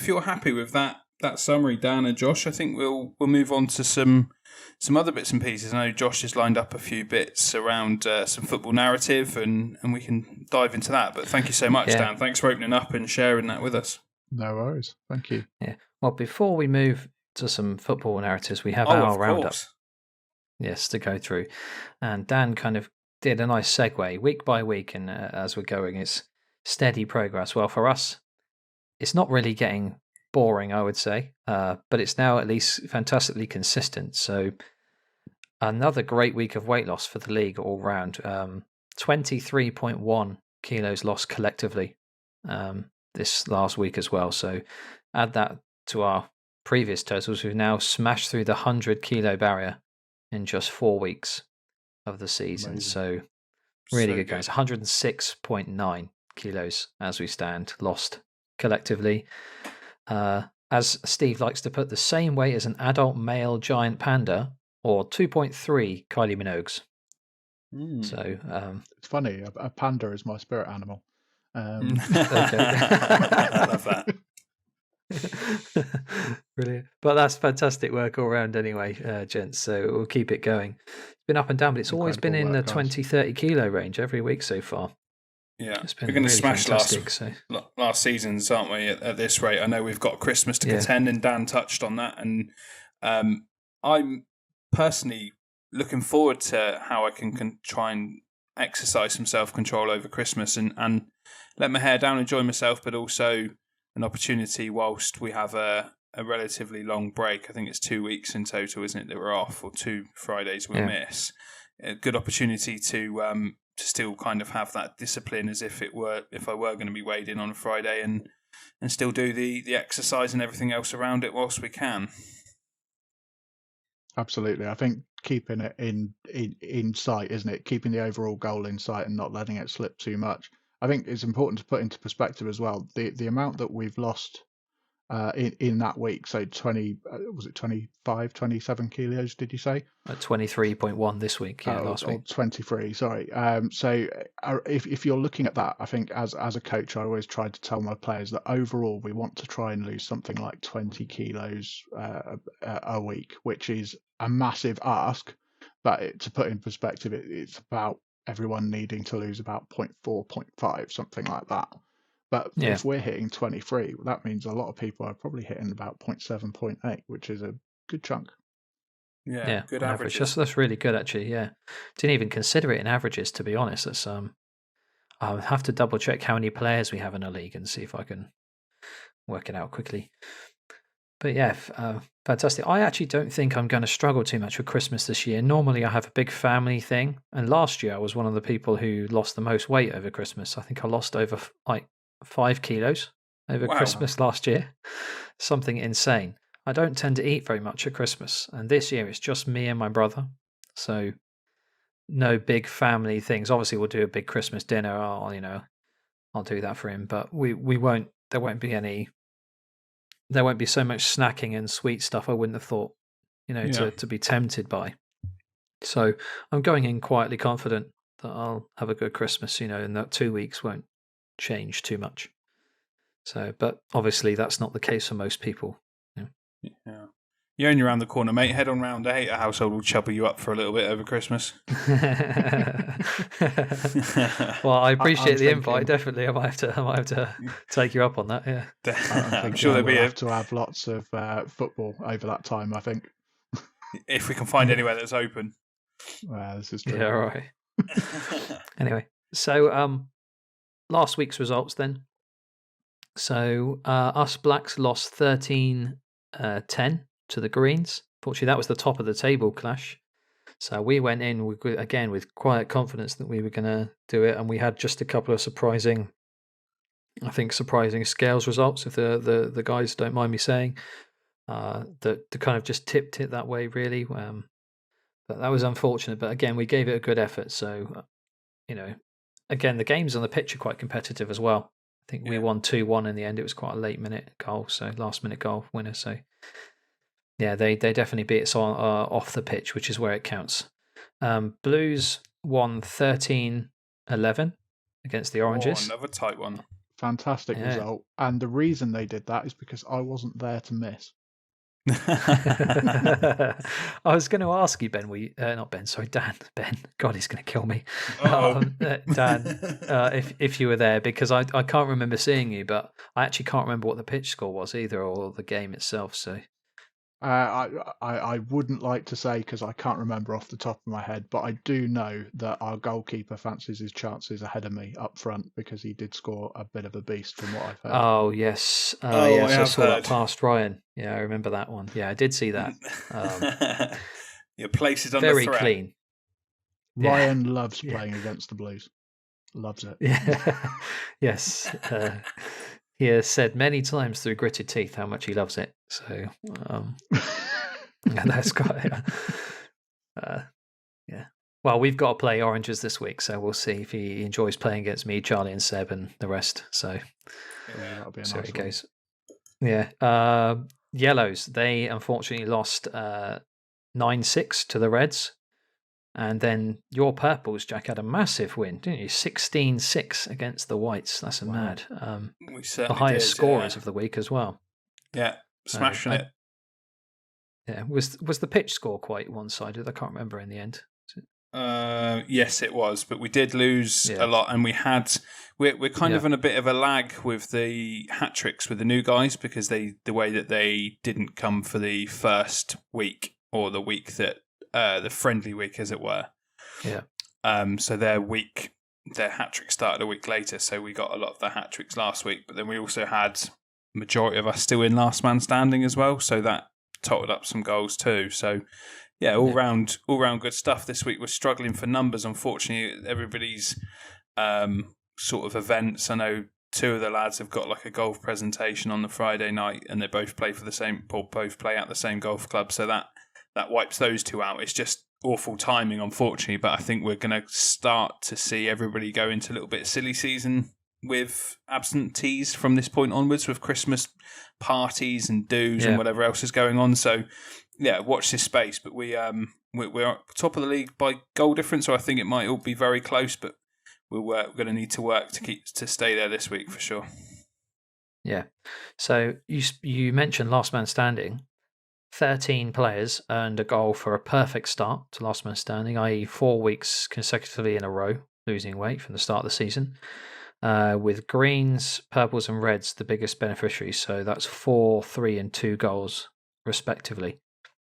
you're happy with that summary, Dan and Josh, I think we'll move on to some other bits and pieces. I know Josh has lined up a few bits around some football narrative, and we can dive into that. But thank you so much, Dan. Thanks for opening up and sharing that with us. No worries. Thank you. Yeah. Well, before we move to some football narratives, we have our roundup. Yes, to go through. And Dan kind of did a nice segue week by week, and as we're going, it's steady progress. Well, for us, it's not really getting boring, I would say, but it's now at least fantastically consistent. So another great week of weight loss for the league all round. 23.1 kilos lost collectively this last week as well. So add that to our previous totals. We've now smashed through the 100 kilo barrier in just 4 weeks of the season. Amazing. So really good, guys. 106.9 kilos as we stand lost collectively. As Steve likes to put, the same weight as an adult male giant panda, or 2.3 Kylie Minogues. So it's funny. A panda is my spirit animal. I love that. Brilliant. But that's fantastic work all around anyway, gents. So we'll keep it going. It's been up and down, but it's always been in the 20-30 kilo range every week so far. Yeah, we're going to smash last seasons, aren't we, at this rate? I know we've got Christmas to contend, and Dan touched on that. And I'm personally looking forward to how I can try and exercise some self-control over Christmas and let my hair down, enjoy myself, but also an opportunity whilst we have a relatively long break. I think it's 2 weeks in total, isn't it, that we're off, or 2 Fridays we miss. A good opportunity to still kind of have that discipline as if I were going to be weighed in on a Friday and still do the exercise and everything else around it whilst we can. Absolutely. I think keeping it in sight, isn't it? Keeping the overall goal in sight and not letting it slip too much. I think it's important to put into perspective as well the amount that we've lost in that week. So 25, 27 kilos, did you say? 23.1 this week, last week. 23, sorry. So if you're looking at that, I think as a coach, I always try to tell my players that overall we want to try and lose something like 20 kilos a week, which is a massive ask. But to put in perspective, it's about everyone needing to lose about 0.4, 0.5, something like that. But if we're hitting 23, that means a lot of people are probably hitting about 0.7, 0.8, which is a good chunk. Yeah, good average. That's really good, actually. Yeah, didn't even consider it in averages, to be honest. That's I'll have to double check how many players we have in a league and see if I can work it out quickly. But yeah, fantastic. I actually don't think I'm going to struggle too much with Christmas this year. Normally I have a big family thing, and last year I was one of the people who lost the most weight over Christmas. I think I lost over 5 kilos over Christmas last year. Something insane. I don't tend to eat very much at Christmas, and this year it's just me and my brother. So no big family things. Obviously, we'll do a big Christmas dinner. I'll do that for him, but we won't. There won't be so much snacking and sweet stuff. I wouldn't have thought, to be tempted by. So I'm going in quietly confident that I'll have a good Christmas, and that 2 weeks won't change too much. So, but obviously that's not the case for most people. Yeah. You're only around the corner, mate. Head on round. A household will chubby you up for a little bit over Christmas. Well, I appreciate the invite. Definitely, I might have to take you up on that. Yeah, I'm sure there'll be to have lots of football over that time. I think if we can find anywhere that's open. This is true. Yeah, right. Anyway, so last week's results then. So us Blacks lost 13-10 to the Greens. Fortunately, that was the top of the table clash. So we went in with quiet confidence that we were going to do it, and we had just a couple of surprising scales results, if the guys don't mind me saying, that kind of just tipped it that way, really. But that was unfortunate. But again, we gave it a good effort. So, again, the games on the pitch are quite competitive as well. I think we won 2-1 in the end. It was quite a late-minute goal, so last-minute goal winner. So, yeah, they definitely beat us off the pitch, which is where it counts. Blues won 13-11 against the Oranges. Another tight one. Fantastic result. And the reason they did that is because I wasn't there to miss. I was going to ask you, Dan. God, he's going to kill me. Dan, if you were there, because I can't remember seeing you, but I actually can't remember what the pitch score was either, or the game itself. So I wouldn't like to say because I can't remember off the top of my head, but I do know that our goalkeeper fancies his chances ahead of me up front because he did score a bit of a beast from what I've heard. Oh, yes. I saw that past Ryan. Yeah, I remember that one. Yeah, I did see that. Your place is under threat. Very clean. Ryan loves playing against the Blues. Loves it. Yeah. Yes. He has said many times through gritted teeth how much he loves it. So, that's quite. Yeah. Well, we've got to play Oranges this week, so we'll see if he enjoys playing against me, Charlie, and Seb, and the rest. So, that'll be a nice how it one. goes. Yeah. Yellows. They unfortunately lost 9-6 to the Reds. And then your Purples, Jack, had a massive win, didn't you? 16-6 against the Whites. That's mad. We certainly the highest did, scorers of the week as well. Yeah, smashing it. Yeah, was the pitch score quite one-sided? I can't remember in the end. Yes, it was, but we did lose a lot, and we're kind of in a bit of a lag with the hat tricks with the new guys because the way that they didn't come for the first week or the week that. The friendly week, as it were. Yeah. So their hat trick started a week later, so we got a lot of the hat tricks last week. But then we also had majority of us still in last man standing as well, so that totted up some goals too. So yeah, all round good stuff. This week we're struggling for numbers. Unfortunately, everybody's sort of events. I know 2 of the lads have got like a golf presentation on the Friday night, and they both play at the same golf club. So that wipes those 2 out. It's just awful timing, unfortunately, but I think we're going to start to see everybody go into a little bit of silly season with absentees from this point onwards, with Christmas parties and do's and whatever else is going on. So, yeah, watch this space. But we're top of the league by goal difference, so I think it might all be very close, but we're going to need to work to stay there this week for sure. Yeah. So you mentioned last man standing. 13 players earned a goal for a perfect start to last man standing, i.e. 4 weeks consecutively in a row losing weight from the start of the season, with Greens, Purples and Reds the biggest beneficiaries. So that's 4, 3 and 2 goals respectively.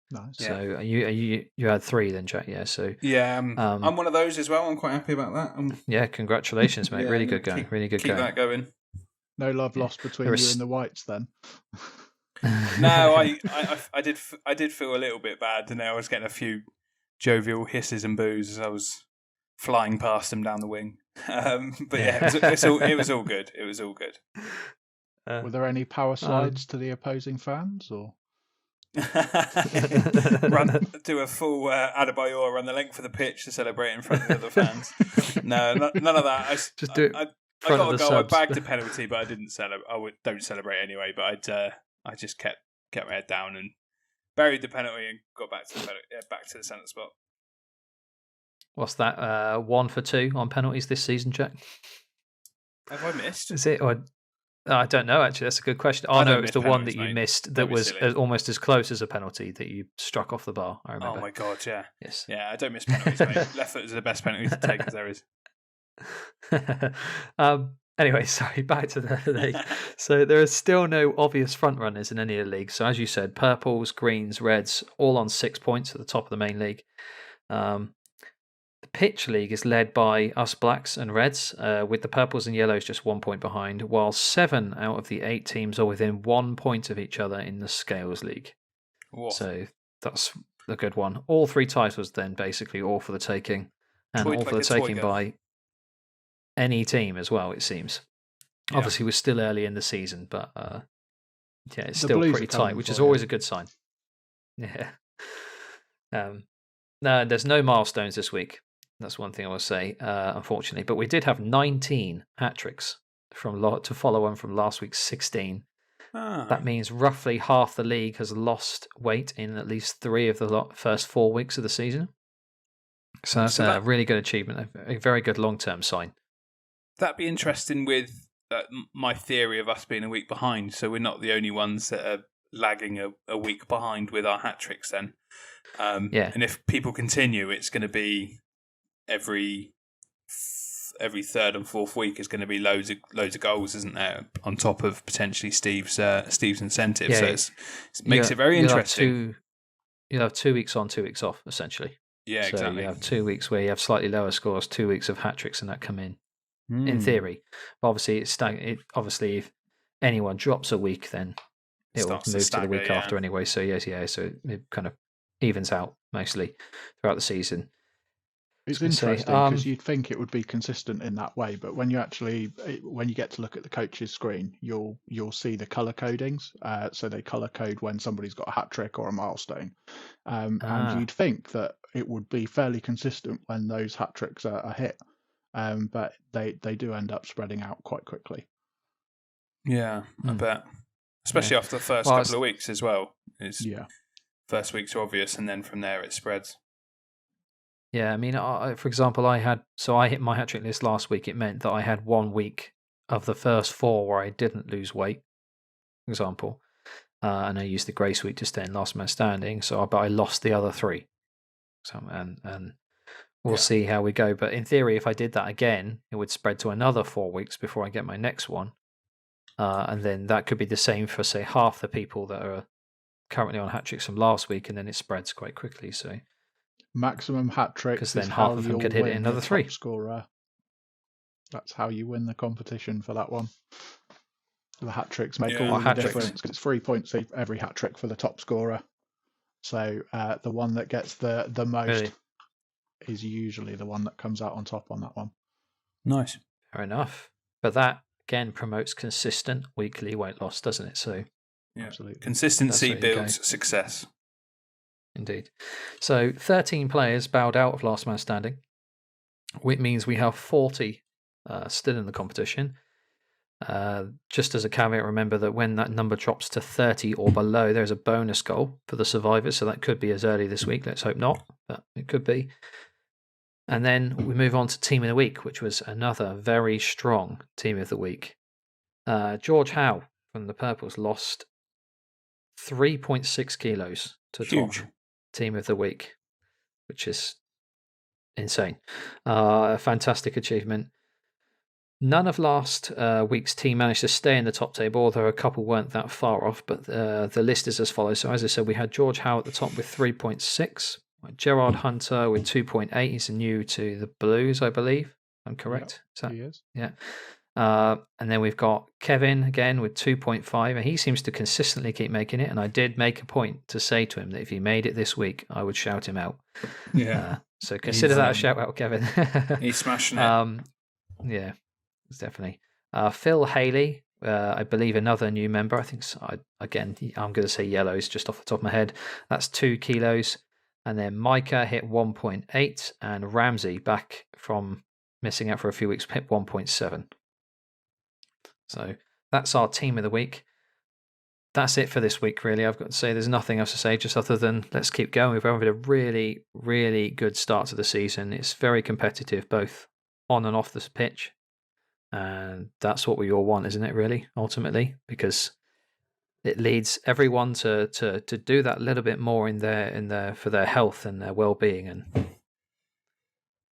Nice. So you had 3 then, Jack? Yeah. So yeah, I'm one of those as well. I'm quite happy about that. Yeah, congratulations, mate. Really good going. Really good going. Keep that going. No love lost between you and the Whites then. No, I did feel a little bit bad, and I was getting a few jovial hisses and boos as I was flying past them down the wing. But yeah, it was all good. It was all good. Were there any power slides to the opposing fans, or? Do a full Adebayor run the length of the pitch to celebrate in front of the other fans. No, none of that. Just do it. I got a goal. I bagged a penalty, but I didn't celebrate. Don't celebrate anyway. But I just kept my head down and buried the penalty and got back to the centre spot. What's that? 1 for 2 on penalties this season, Jack? Have I missed? Is it? Or I don't know. Actually, that's a good question. Oh no, it's the one that you missed that was almost as close as a penalty that you struck off the bar. I remember. Oh my god, yeah. Yes. Yeah, I don't miss penalties, mate. Left foot is the best penalty to take as there is. Anyway, sorry, back to the league. So there are still no obvious front runners in any of the leagues. So as you said, purples, greens, reds, all on 6 points at the top of the main league. The pitch league is led by us blacks and reds, with the purples and yellows just 1 point behind, while 7 out of the 8 teams are within 1 point of each other in the scales league. Whoa. So that's a good one. All 3 titles then basically all for the taking, and all for the taking by any team as well, it seems. Yeah. Obviously, we're still early in the season, but yeah, it's still pretty tight, which is always a good sign. Yeah. No, there's no milestones this week. That's one thing I will say, unfortunately. But we did have 19 hat-tricks to follow on from last week's 16. That means roughly half the league has lost weight in at least 3 of the first 4 weeks of the season. So that's a really good achievement, a very good long-term sign. That'd be interesting with my theory of us being a week behind. So we're not the only ones that are lagging a week behind with our hat-tricks then. Yeah. And if people continue, it's going to be every third and fourth week is going to be loads of goals, isn't there? On top of potentially Steve's incentive. Yeah, so it makes it very interesting. You'll have 2 weeks on, 2 weeks off, essentially. Yeah, so exactly. You have 2 weeks where you have slightly lower scores, 2 weeks of hat tricks, and that come in. In theory, but obviously obviously if anyone drops a week, then it will move to the week after anyway. So so it kind of evens out mostly throughout the season. It's interesting because you'd think it would be consistent in that way, but when you get to look at the coach's screen, you'll see the color codings. So they color code when somebody's got a hat trick or a milestone, and you'd think that it would be fairly consistent when those hat tricks are hit. But they do end up spreading out quite quickly. Yeah, I bet. Especially after the first couple of weeks as well. First weeks are obvious, and then from there it spreads. Yeah, I mean, for example, I hit my hat trick list last week. It meant that I had 1 week of the first 4 where I didn't lose weight, for example. And I used the grace week to stay in last man standing. But I lost the other 3. So and we'll see how we go. But in theory, if I did that again, it would spread to another 4 weeks before I get my next one. And then that could be the same for, say, half the people that are currently on hat tricks from last week, and then it spreads quite quickly. So maximum hat tricks, because then half of them could hit it another 3. Scorer. That's how you win the competition for that one. The hat tricks make all the difference because it's 3 points every hat trick for the top scorer. So the one that gets the most is usually the one that comes out on top on that one. Nice. Fair enough. But that, again, promotes consistent weekly weight loss, doesn't it? So, absolutely. Consistency builds success. Indeed. So 13 players bowed out of last man standing, which means we have 40 still in the competition. Just as a caveat, remember that when that number drops to 30 or below, there's a bonus goal for the survivors. So that could be as early this week. Let's hope not, but it could be. And then we move on to Team of the Week, which was another very strong Team of the Week. George Howe from the Purples lost 3.6 kilos to top Team of the Week, which is insane. A fantastic achievement. None of last week's team managed to stay in the top table, although a couple weren't that far off, but the list is as follows. So as I said, we had George Howe at the top with 3.6. Gerard Hunter with 2.8. He's new to the Blues, I believe. I'm correct. Yep, he is. Yeah. And then we've got Kevin again with 2.5, and he seems to consistently keep making it. And I did make a point to say to him that if he made it this week, I would shout him out. Yeah. So consider that a shout out, Kevin. He's smashing it. Yeah, definitely. Phil Haley I believe another new member. I think again, I'm going to say yellows just off the top of my head. That's 2 kilos. And then Micah hit 1.8, and Ramsey, back from missing out for a few weeks, hit 1.7. So that's our team of the week. That's it for this week, really. I've got to say there's nothing else to say, just other than let's keep going. We've had a really, really good start to the season. It's very competitive, both on and off the pitch. And that's what we all want, isn't it, really, ultimately? Because it leads everyone to do that little bit more in their for their health and their well-being. And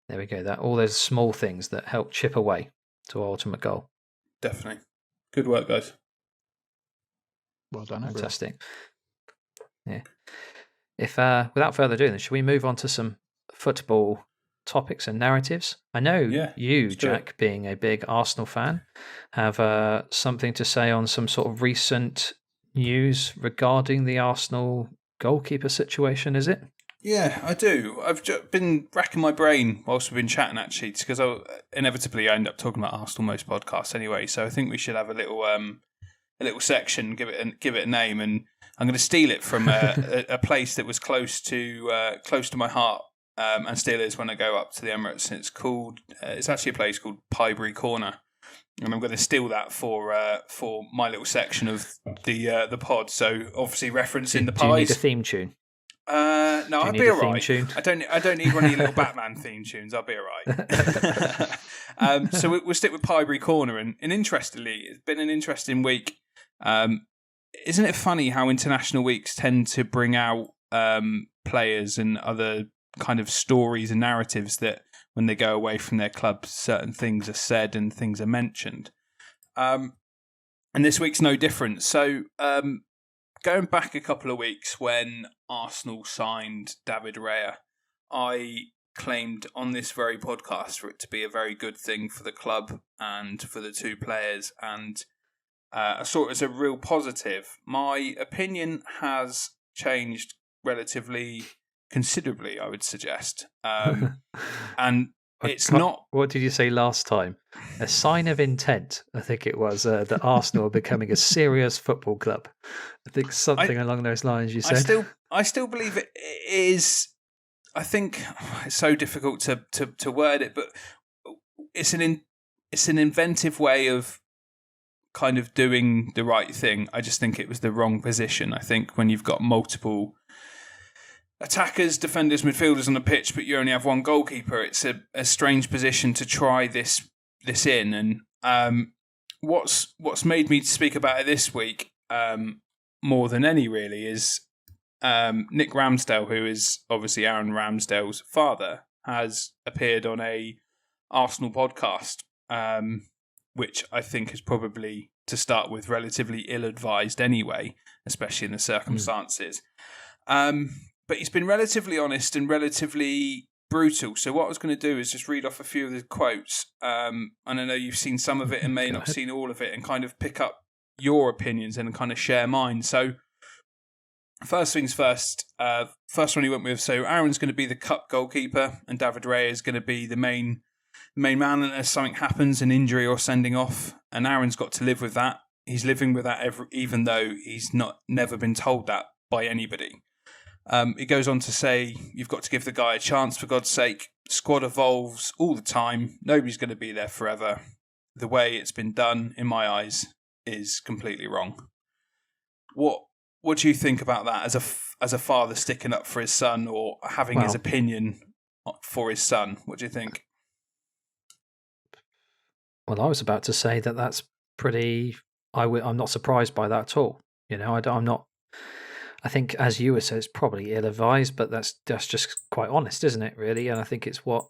there we go. That all those small things that help chip away to our ultimate goal. Definitely. Good work, guys. Well done, everyone. Fantastic. Yeah. If without further ado, then should we move on to some football topics and narratives? I know you, Jack, being a big Arsenal fan, have something to say on some sort of recent news regarding the Arsenal goalkeeper situation, is it? Yeah, I do. I've been racking my brain whilst we've been chatting, actually, because inevitably I end up talking about Arsenal most podcasts anyway. So I think we should have a little section, give it a name, and I'm going to steal it from a place that was close to my heart, and still is when I go up to the Emirates. And it's actually a place called Piebury Corner, and I'm going to steal that for my little section of the pod. So obviously referencing the pies. Do you need a theme tune? No, I'll be alright. I don't need one of your little Batman theme tunes. I'll be alright. So we'll stick with Piebury Corner, and interestingly, it's been an interesting week. Isn't it funny how international weeks tend to bring out players and other kind of stories and narratives that when they go away from their club, certain things are said and things are mentioned. And this week's no different. So going back a couple of weeks when Arsenal signed David Raya, I claimed on this very podcast for it to be a very good thing for the club and for the two players, and I saw it as a real positive. My opinion has changed relatively considerably, I would suggest. And it's not... What did you say last time? A sign of intent, I think it was, that Arsenal are becoming a serious football club. I think something along those lines you said. I still believe it is... I think it's so difficult to word it, but it's an inventive way of kind of doing the right thing. I just think it was the wrong position. I think when you've got multiple attackers, defenders, midfielders on the pitch, but you only have one goalkeeper, it's a strange position to try this in. And what's made me speak about it this week more than any really is Nick Ramsdale, who is obviously Aaron Ramsdale's father, has appeared on a Arsenal podcast, which I think is probably, to start with, relatively ill-advised anyway, especially in the circumstances. But he's been relatively honest and relatively brutal. So what I was going to do is just read off a few of the quotes. And I know you've seen some of it and may not have seen all of it, and kind of pick up your opinions and kind of share mine. So first things first, first one he went with. So Aaron's going to be the cup goalkeeper and David Raya is going to be the main man unless something happens, an injury or sending off. And Aaron's got to live with that. He's living with that even though he's never been told that by anybody. He goes on to say, you've got to give the guy a chance, for God's sake. Squad evolves all the time. Nobody's going to be there forever. The way it's been done, in my eyes, is completely wrong. What do you think about that as a father sticking up for his son or having his opinion for his son? What do you think? Well, I was about to say that's pretty... I'm not surprised by that at all. You know, I'm not... I think, as you would say, it's probably ill-advised, but that's just quite honest, isn't it, really? And I think it's what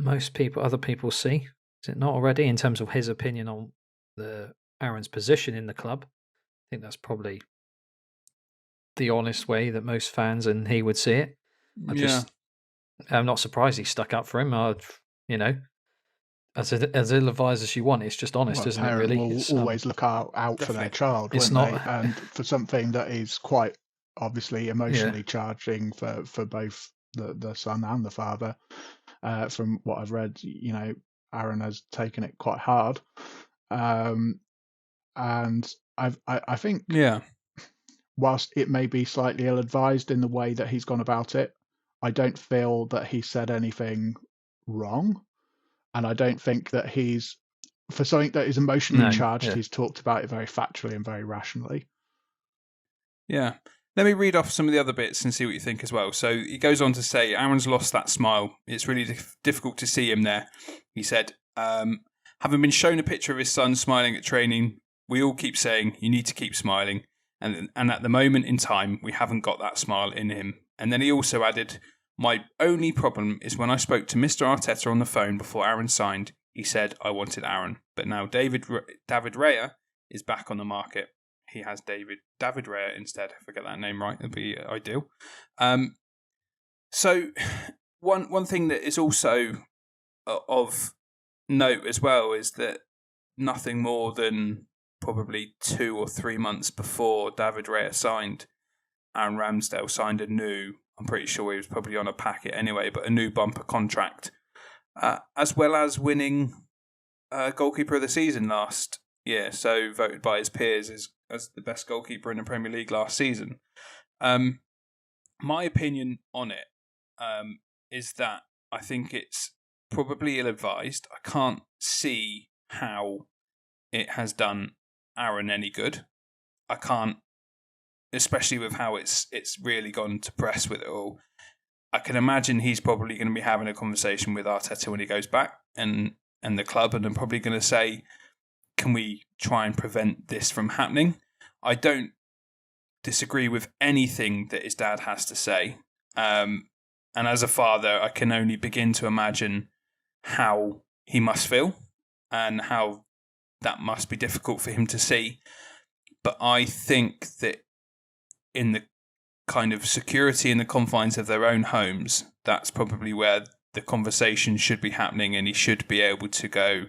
other people see, is it not already, in terms of his opinion on Aaron's position in the club? I think that's probably the honest way that most fans and he would see it. I'm not surprised he stuck up for him. You know, as ill-advised as you want, it's just honest, isn't it, really? Will always look out for their child, won't they? And for something that is quite obviously emotionally charging for both the son and the father. From what I've read, you know, Aaron has taken it quite hard. And I think Yeah. whilst it may be slightly ill-advised in the way that he's gone about it, I don't feel that he said anything wrong, and I don't think that he's, for something that is emotionally No, charged, yeah. he's talked about it very factually and very rationally. Yeah. Let me read off some of the other bits and see what you think as well. So he goes on to say, Aaron's lost that smile. It's really difficult to see him there. He said, having been shown a picture of his son smiling at training, we all keep saying, you need to keep smiling. And at the moment in time, we haven't got that smile in him. And then he also added, my only problem is when I spoke to Mr. Arteta on the phone before Aaron signed, he said I wanted Aaron. But now David Raya is back on the market. He has David Raya instead. If I get that name right, it'd be ideal. So one thing that is also of note as well is that nothing more than probably 2 or 3 months before David Raya signed, Aaron Ramsdale signed a new, I'm pretty sure he was probably on a packet anyway, but a new bumper contract, as well as winning goalkeeper of the season last year, so voted by his peers as the best goalkeeper in the Premier League last season. My opinion on it is that I think it's probably ill-advised. I can't see how it has done Aaron any good. I can't, especially with how it's really gone to press with it all. I can imagine he's probably going to be having a conversation with Arteta when he goes back and the club, and I'm probably going to say, can we try and prevent this from happening? I don't disagree with anything that his dad has to say. And as a father, I can only begin to imagine how he must feel and how that must be difficult for him to see. But I think that in the kind of security in the confines of their own homes, that's probably where the conversation should be happening, and he should be able to go,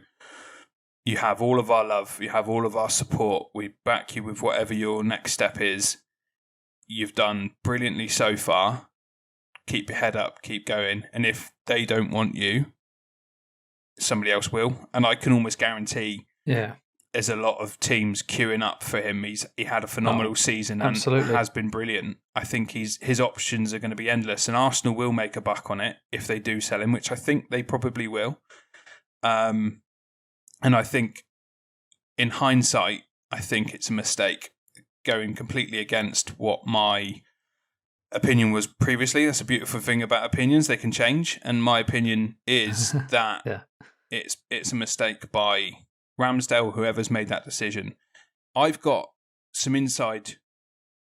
you have all of our love, you have all of our support, we back you with whatever your next step is. You've done brilliantly so far. Keep your head up, keep going. And if they don't want you, somebody else will. And I can almost guarantee there's a lot of teams queuing up for him. He had a phenomenal season and has been brilliant. I think his options are going to be endless, and Arsenal will make a buck on it if they do sell him, which I think they probably will. And I think, in hindsight, I think it's a mistake going completely against what my opinion was previously. That's a beautiful thing about opinions; they can change. And my opinion is that it's a mistake by Ramsdale, whoever's made that decision. I've got some inside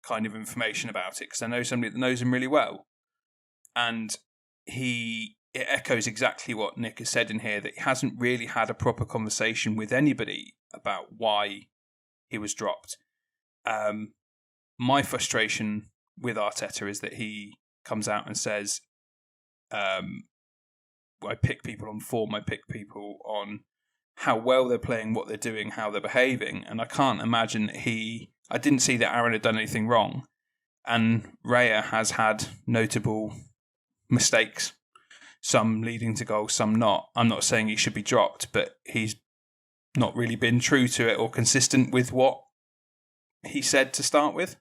kind of information about it because I know somebody that knows him really well, and it echoes exactly what Nick has said in here, that he hasn't really had a proper conversation with anybody about why he was dropped. My frustration with Arteta is that he comes out and says, I pick people on form, I pick people on how well they're playing, what they're doing, how they're behaving. And I can't imagine I didn't see that Aaron had done anything wrong. And Raya has had notable mistakes, some leading to goals, some not. I'm not saying he should be dropped, but he's not really been true to it or consistent with what he said to start with.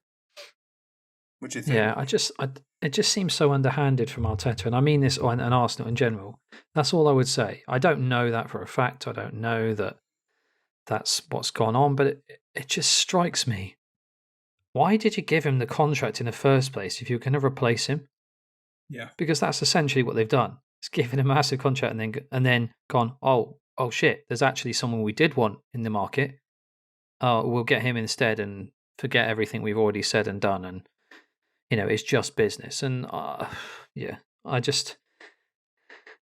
What do you think? Yeah, it just seems so underhanded from Arteta, and I mean this on Arsenal in general. That's all I would say. I don't know that for a fact. I don't know that that's what's gone on, but it just strikes me. Why did you give him the contract in the first place if you were going to replace him? Yeah, because that's essentially what they've done. It's given him a massive contract and then gone, oh shit, there's actually someone we did want in the market. We'll get him instead and forget everything we've already said and done, and it's just business. And and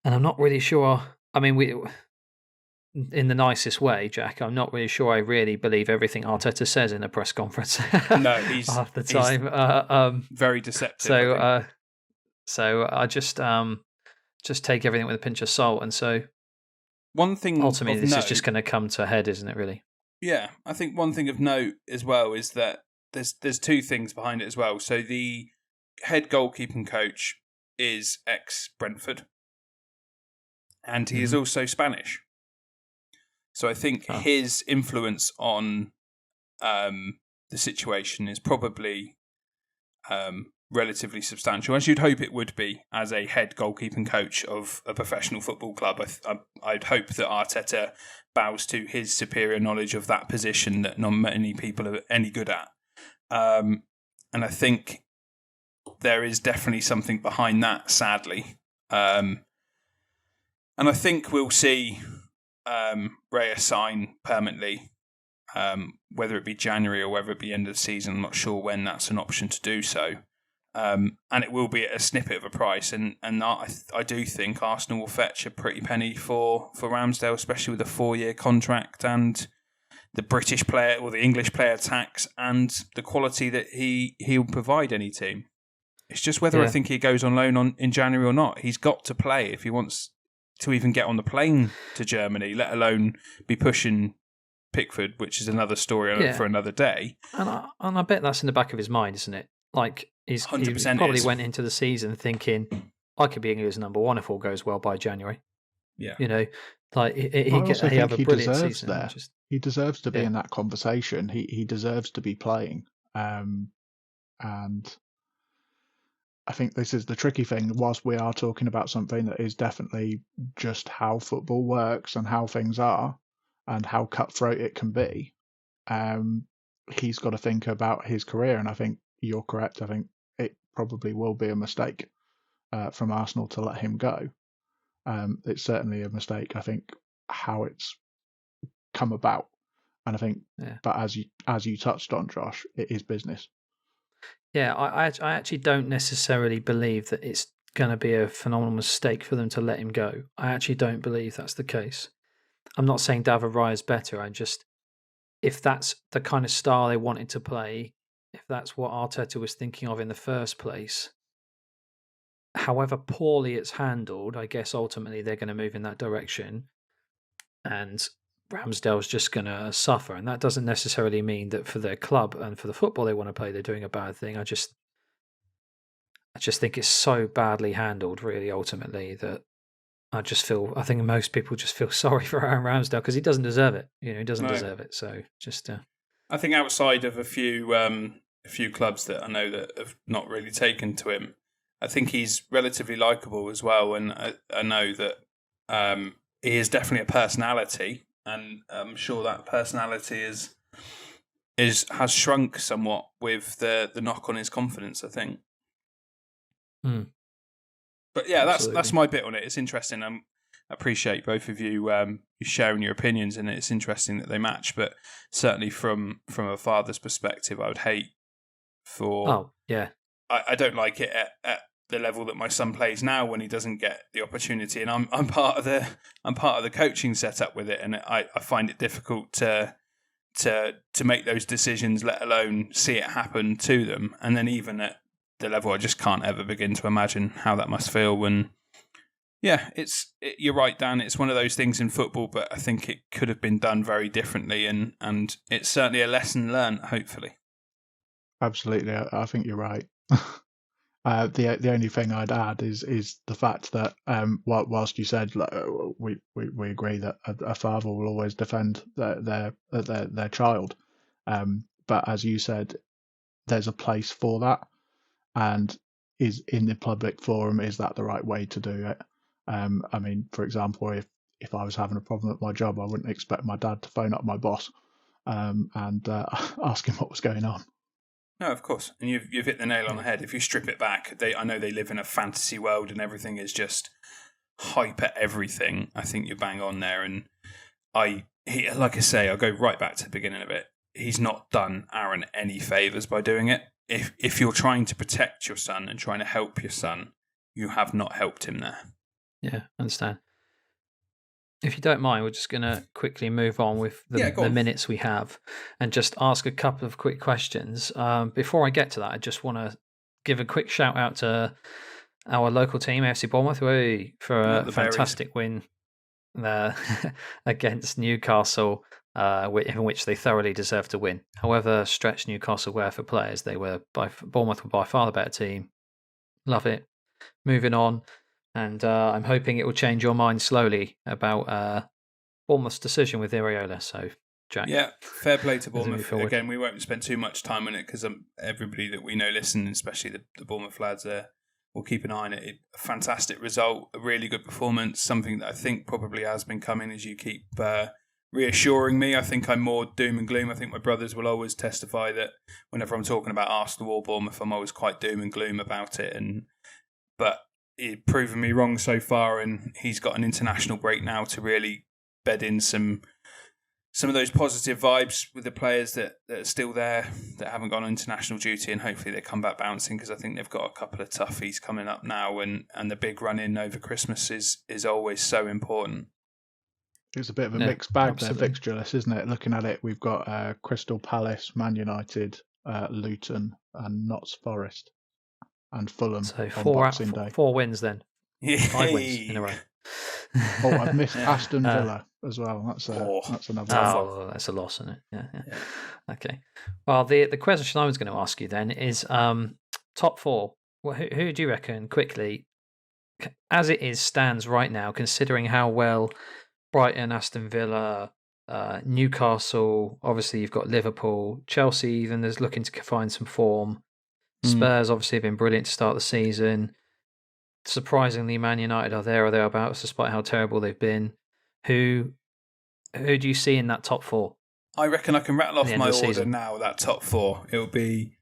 I'm not really sure. I mean, we, in the nicest way, Jack, I'm not really sure I really believe everything Arteta says in a press conference. No, he's half the time. Very deceptive. So I just take everything with a pinch of salt. And so one thing ultimately, this is just going to come to a head, isn't it? Really? Yeah, I think one thing of note as well is that there's two things behind it as well. So the head goalkeeping coach is ex-Brentford, and he is also Spanish. So I think his influence on the situation is probably relatively substantial, as you'd hope it would be as a head goalkeeping coach of a professional football club. I'd hope that Arteta bows to his superior knowledge of that position that not many people are any good at. And I think there is definitely something behind that, sadly. And I think we'll see Raya sign permanently, whether it be January or whether it be end of the season. I'm not sure when that's an option to do so. And it will be at a snippet of a price. And I do think Arsenal will fetch a pretty penny for Ramsdale, especially with a 4-year contract and the British player or the English player tax and the quality that he'll provide any team. It's just whether I think he goes on loan in January or not. He's got to play if he wants to even get on the plane to Germany, let alone be pushing Pickford, which is another story for another day. And I bet that's in the back of his mind, isn't it? Like he probably went into the season thinking, I could be England's number one if all goes well by January. Yeah, like he have a brilliant season. There. He deserves to be in that conversation. He deserves to be playing. And I think this is the tricky thing. Whilst we are talking about something that is definitely just how football works and how things are and how cutthroat it can be, he's got to think about his career. And I think you're correct. I think it probably will be a mistake from Arsenal to let him go. It's certainly a mistake, I think, how it's come about. And I think, but as you touched on, Josh, it is business. Yeah, I actually don't necessarily believe that it's going to be a phenomenal mistake for them to let him go. I actually don't believe that's the case. I'm not saying David Raya is better. If that's the kind of style they wanted to play, if that's what Arteta was thinking of in the first place, however poorly it's handled, I guess ultimately they're going to move in that direction. And Ramsdale's just going to suffer, and that doesn't necessarily mean that for their club and for the football they want to play they're doing a bad thing. I just think it's so badly handled, really, ultimately, that I think most people just feel sorry for Aaron Ramsdale because he doesn't deserve it. He doesn't deserve it. So just I think outside of a few clubs that I know that have not really taken to him, I think he's relatively likable as well, and I know that he is definitely a personality. And I'm sure that personality has shrunk somewhat with the knock on his confidence, I think. But yeah, that's my bit on it. It's interesting. I appreciate both of you sharing your opinions, and it's interesting that they match. But certainly from a father's perspective, I would hate for. Oh yeah. I don't like it at the level that my son plays now when he doesn't get the opportunity, and I'm part of the coaching setup with it, and I find it difficult to make those decisions, let alone see it happen to them. And then even at the level, I just can't ever begin to imagine how that must feel when. Yeah, you're right, Dan. It's one of those things in football, but I think it could have been done very differently, and it's certainly a lesson learned, hopefully. Absolutely, I think you're right. The only thing I'd add is the fact that whilst you said we agree that a father will always defend their child, but as you said, there's a place for that, and is in the public forum, is that the right way to do it? I mean, for example, if I was having a problem at my job, I wouldn't expect my dad to phone up my boss and ask him what was going on. No, of course, and you've hit the nail on the head. If you strip it back, I know they live in a fantasy world and everything is just hyper everything. I think you're bang on there, and like I say, I'll go right back to the beginning of it. He's not done Aaron any favours by doing it. If you're trying to protect your son and trying to help your son, you have not helped him there. Yeah, I understand. If you don't mind, we're just going to quickly move on with the minutes we have and just ask a couple of quick questions. Before I get to that, I just want to give a quick shout out to our local team, AFC Bournemouth, for a fantastic win against Newcastle, in which they thoroughly deserved to win. However stretched Newcastle were for players, Bournemouth were by far the better team. Love it. Moving on. And I'm hoping it will change your mind slowly about Bournemouth's decision with Iriola. So Jack. Yeah, fair play to As we move Bournemouth. forward. Again, we won't spend too much time on it because everybody that we know listening, especially the Bournemouth lads, will keep an eye on it. A fantastic result, a really good performance, something that I think probably has been coming as you keep reassuring me. I think I'm more doom and gloom. I think my brothers will always testify that whenever I'm talking about Arsenal or Bournemouth, I'm always quite doom and gloom about it. But he's proven me wrong so far, and he's got an international break now to really bed in some of those positive vibes with the players that are still there, that haven't gone on international duty, and hopefully they come back bouncing, because I think they've got a couple of toughies coming up now, and the big run-in over Christmas is always so important. It's a bit of a mixed bag, the fixture list, isn't it? Looking at it, we've got Crystal Palace, Man United, Luton, and Notts Forest, and Fulham So on Boxing Day. 4 wins then. 5 wins in a row. Oh, I've missed Aston Villa as well. That's another one. Oh, that's a loss, isn't it? Yeah. Okay. Well, the question I was going to ask you then is top 4. Well, who do you reckon, quickly, as it stands right now, considering how well Brighton, Aston Villa, Newcastle, obviously you've got Liverpool, Chelsea even is looking to find some form. Spurs obviously have been brilliant to start the season. Surprisingly, Man United are there or thereabouts, despite how terrible they've been. Who do you see in that top 4? I reckon I can rattle off my order now. That top 4, it'll be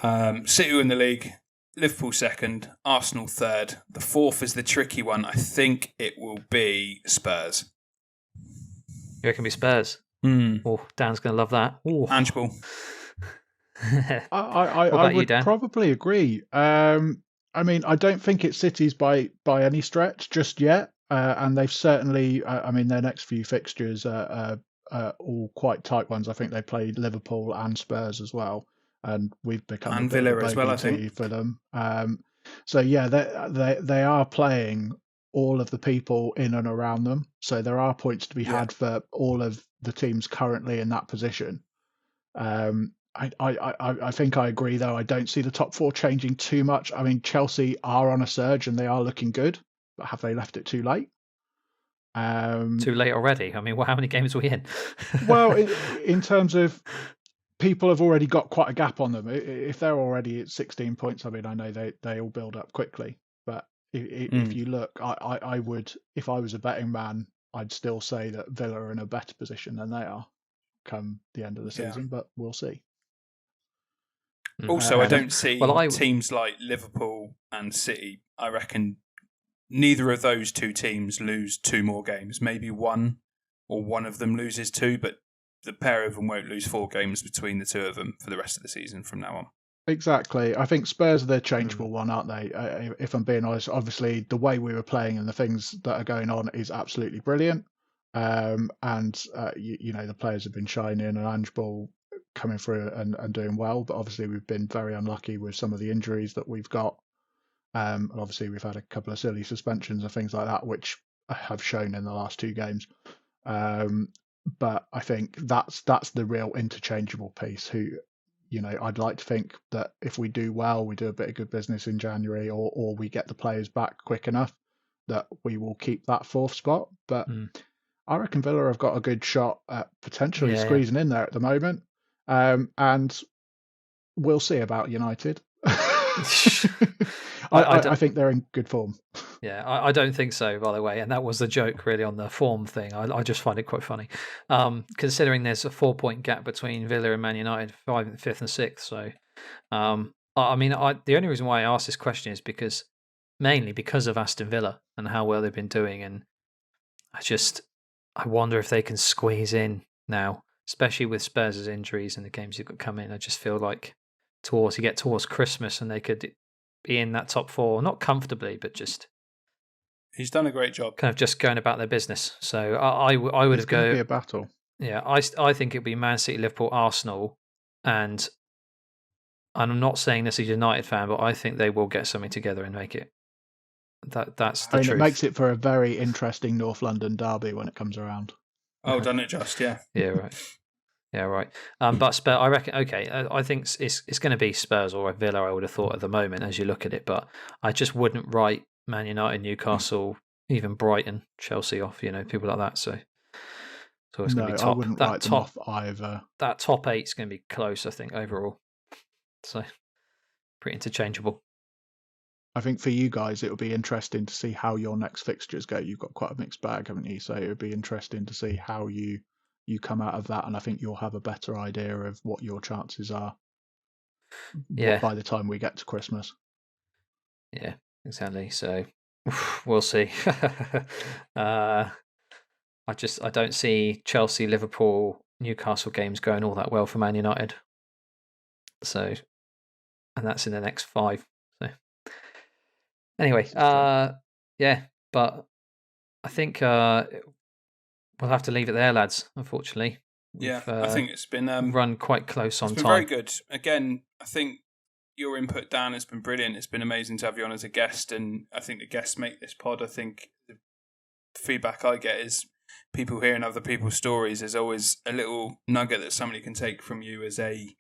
City in the league, Liverpool second, Arsenal third. The 4th is the tricky one. I think it will be Spurs. You reckon it'll be Spurs? Oh, Dan's going to love that. Ange Ball. I would probably agree. I mean, I don't think it's City's by any stretch just yet, and they've certainly. I mean, their next few fixtures are all quite tight ones. I think they played Liverpool and Spurs as well, and we've become and Villa as well, I think, for them. So yeah, they are playing all of the people in and around them. So there are points to be had for all of the teams currently in that position. I think I agree, though. I don't see the top 4 changing too much. I mean, Chelsea are on a surge and they are looking good, but have they left it too late? Too late already? I mean, how many games are we in? Well, in terms of people have already got quite a gap on them. If they're already at 16 points, I mean, I know they all build up quickly. But if you look, I would, if I was a betting man, I'd still say that Villa are in a better position than they are come the end of the season, but we'll see. Also, I don't see teams like Liverpool and City. I reckon neither of those 2 teams lose 2 more games. Maybe one or one of them loses 2, but the pair of them won't lose 4 games between the 2 of them for the rest of the season from now on. Exactly. I think Spurs are the changeable one, aren't they? If I'm being honest, obviously the way we were playing and the things that are going on is absolutely brilliant. And the players have been shining, and Ange Ball coming through and doing well, but obviously we've been very unlucky with some of the injuries that we've got, and obviously we've had a couple of silly suspensions and things like that, which have shown in the last 2 games. But I think that's the real interchangeable piece. Who, I'd like to think that if we do well, we do a bit of good business in January, or we get the players back quick enough, that we will keep that 4th spot. But I reckon Villa have got a good shot at potentially squeezing in there at the moment. And we'll see about United. I think they're in good form. Yeah, I don't think so, by the way. And that was the joke, really, on the form thing. I just find it quite funny, considering there's a 4-point gap between Villa and Man United, 5th, 5th, and 6th. So, I mean, the only reason why I asked this question is mainly because of Aston Villa and how well they've been doing, and I wonder if they can squeeze in now, especially with Spurs' injuries and the games you've got coming. I just feel like you get towards Christmas and they could be in that top 4, not comfortably, but just. He's done a great job. Kind of just going about their business. So I would have be a battle. Yeah, I think it'd be Man City, Liverpool, Arsenal, and I'm not saying this as a United fan, but I think they will get something together and make it. That's the truth. It makes it for a very interesting North London derby when it comes around. Oh, done it just, yeah. Yeah, right. Yeah, right. But Spurs, I reckon, I think it's going to be Spurs or Villa, I would have thought at the moment as you look at it, but I just wouldn't write Man United, Newcastle, even Brighton, Chelsea off, people like that. So So it's going to be I top. wouldn't That write them top, off either. that top 8's going to be close, I think, overall. So pretty interchangeable. I think for you guys, it will be interesting to see how your next fixtures go. You've got quite a mixed bag, haven't you? So it would be interesting to see how you come out of that, and I think you'll have a better idea of what your chances are by the time we get to Christmas. Yeah, exactly. So we'll see. I don't see Chelsea, Liverpool, Newcastle games going all that well for Man United. So, and that's in the next 5. So, anyway, yeah, but I think we'll have to leave it there, lads. Unfortunately, I think it's been run quite close on time. It's been very good. Again, I think your input, Dan, has been brilliant. It's been amazing to have you on as a guest, and I think the guests make this pod. I think the feedback I get is people hearing other people's stories is always a little nugget that somebody can take from you as a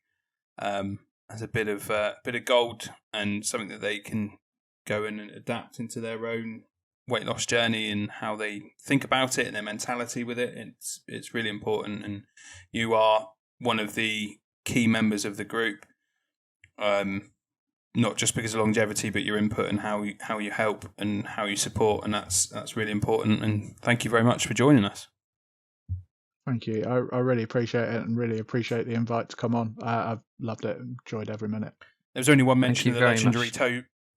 bit of gold, and something that they can go in and adapt into their own weight loss journey and how they think about it and their mentality with it. It's really important, and you are one of the key members of the group. Not just because of longevity, but your input and how you help and how you support, and that's really important. And thank you very much for joining us. Thank you. I really appreciate it, and really appreciate the invite to come on. I've loved it, enjoyed every minute. There was only one mention of the legendary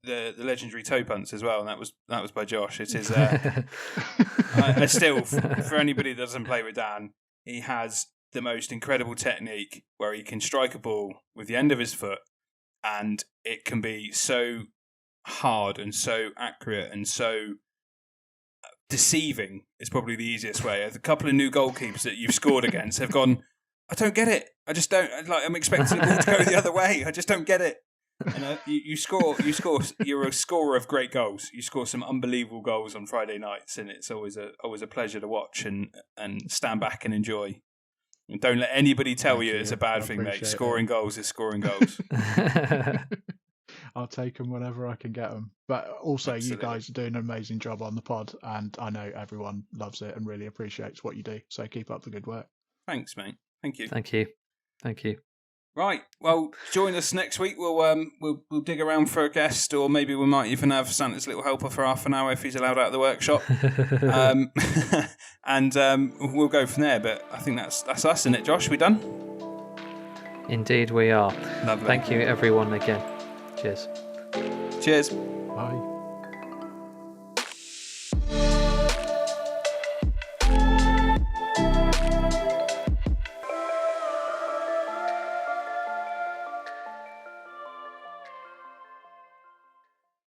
the legendary toe punts as well, and that was by Josh. It is I still, for anybody that doesn't play with Dan, he has the most incredible technique where he can strike a ball with the end of his foot, and it can be so hard and so accurate and so deceiving. It's probably the easiest way. A couple of new goalkeepers that you've scored against have gone, I don't get it. I just don't. I'm expecting the ball to go the other way. I just don't get it. And you score. You're a scorer of great goals. You score some unbelievable goals on Friday nights, and it's always a pleasure to watch and stand back and enjoy. And don't let anybody tell you it's a bad thing, mate. Scoring goals is scoring goals. I'll take them whenever I can get them. But also, Absolutely. You guys are doing an amazing job on the pod, and I know everyone loves it and really appreciates what you do. So keep up the good work. Thanks, mate. Thank you. Thank you. Thank you. Right. Well, join us next week. We'll dig around for a guest, or maybe we might even have Santa's little helper for half an hour if he's allowed out of the workshop. And we'll go from there. But I think that's us, isn't it, Josh? We done? Indeed, we are. Lovely. Thank you, everyone, again. Cheers. Cheers. Bye.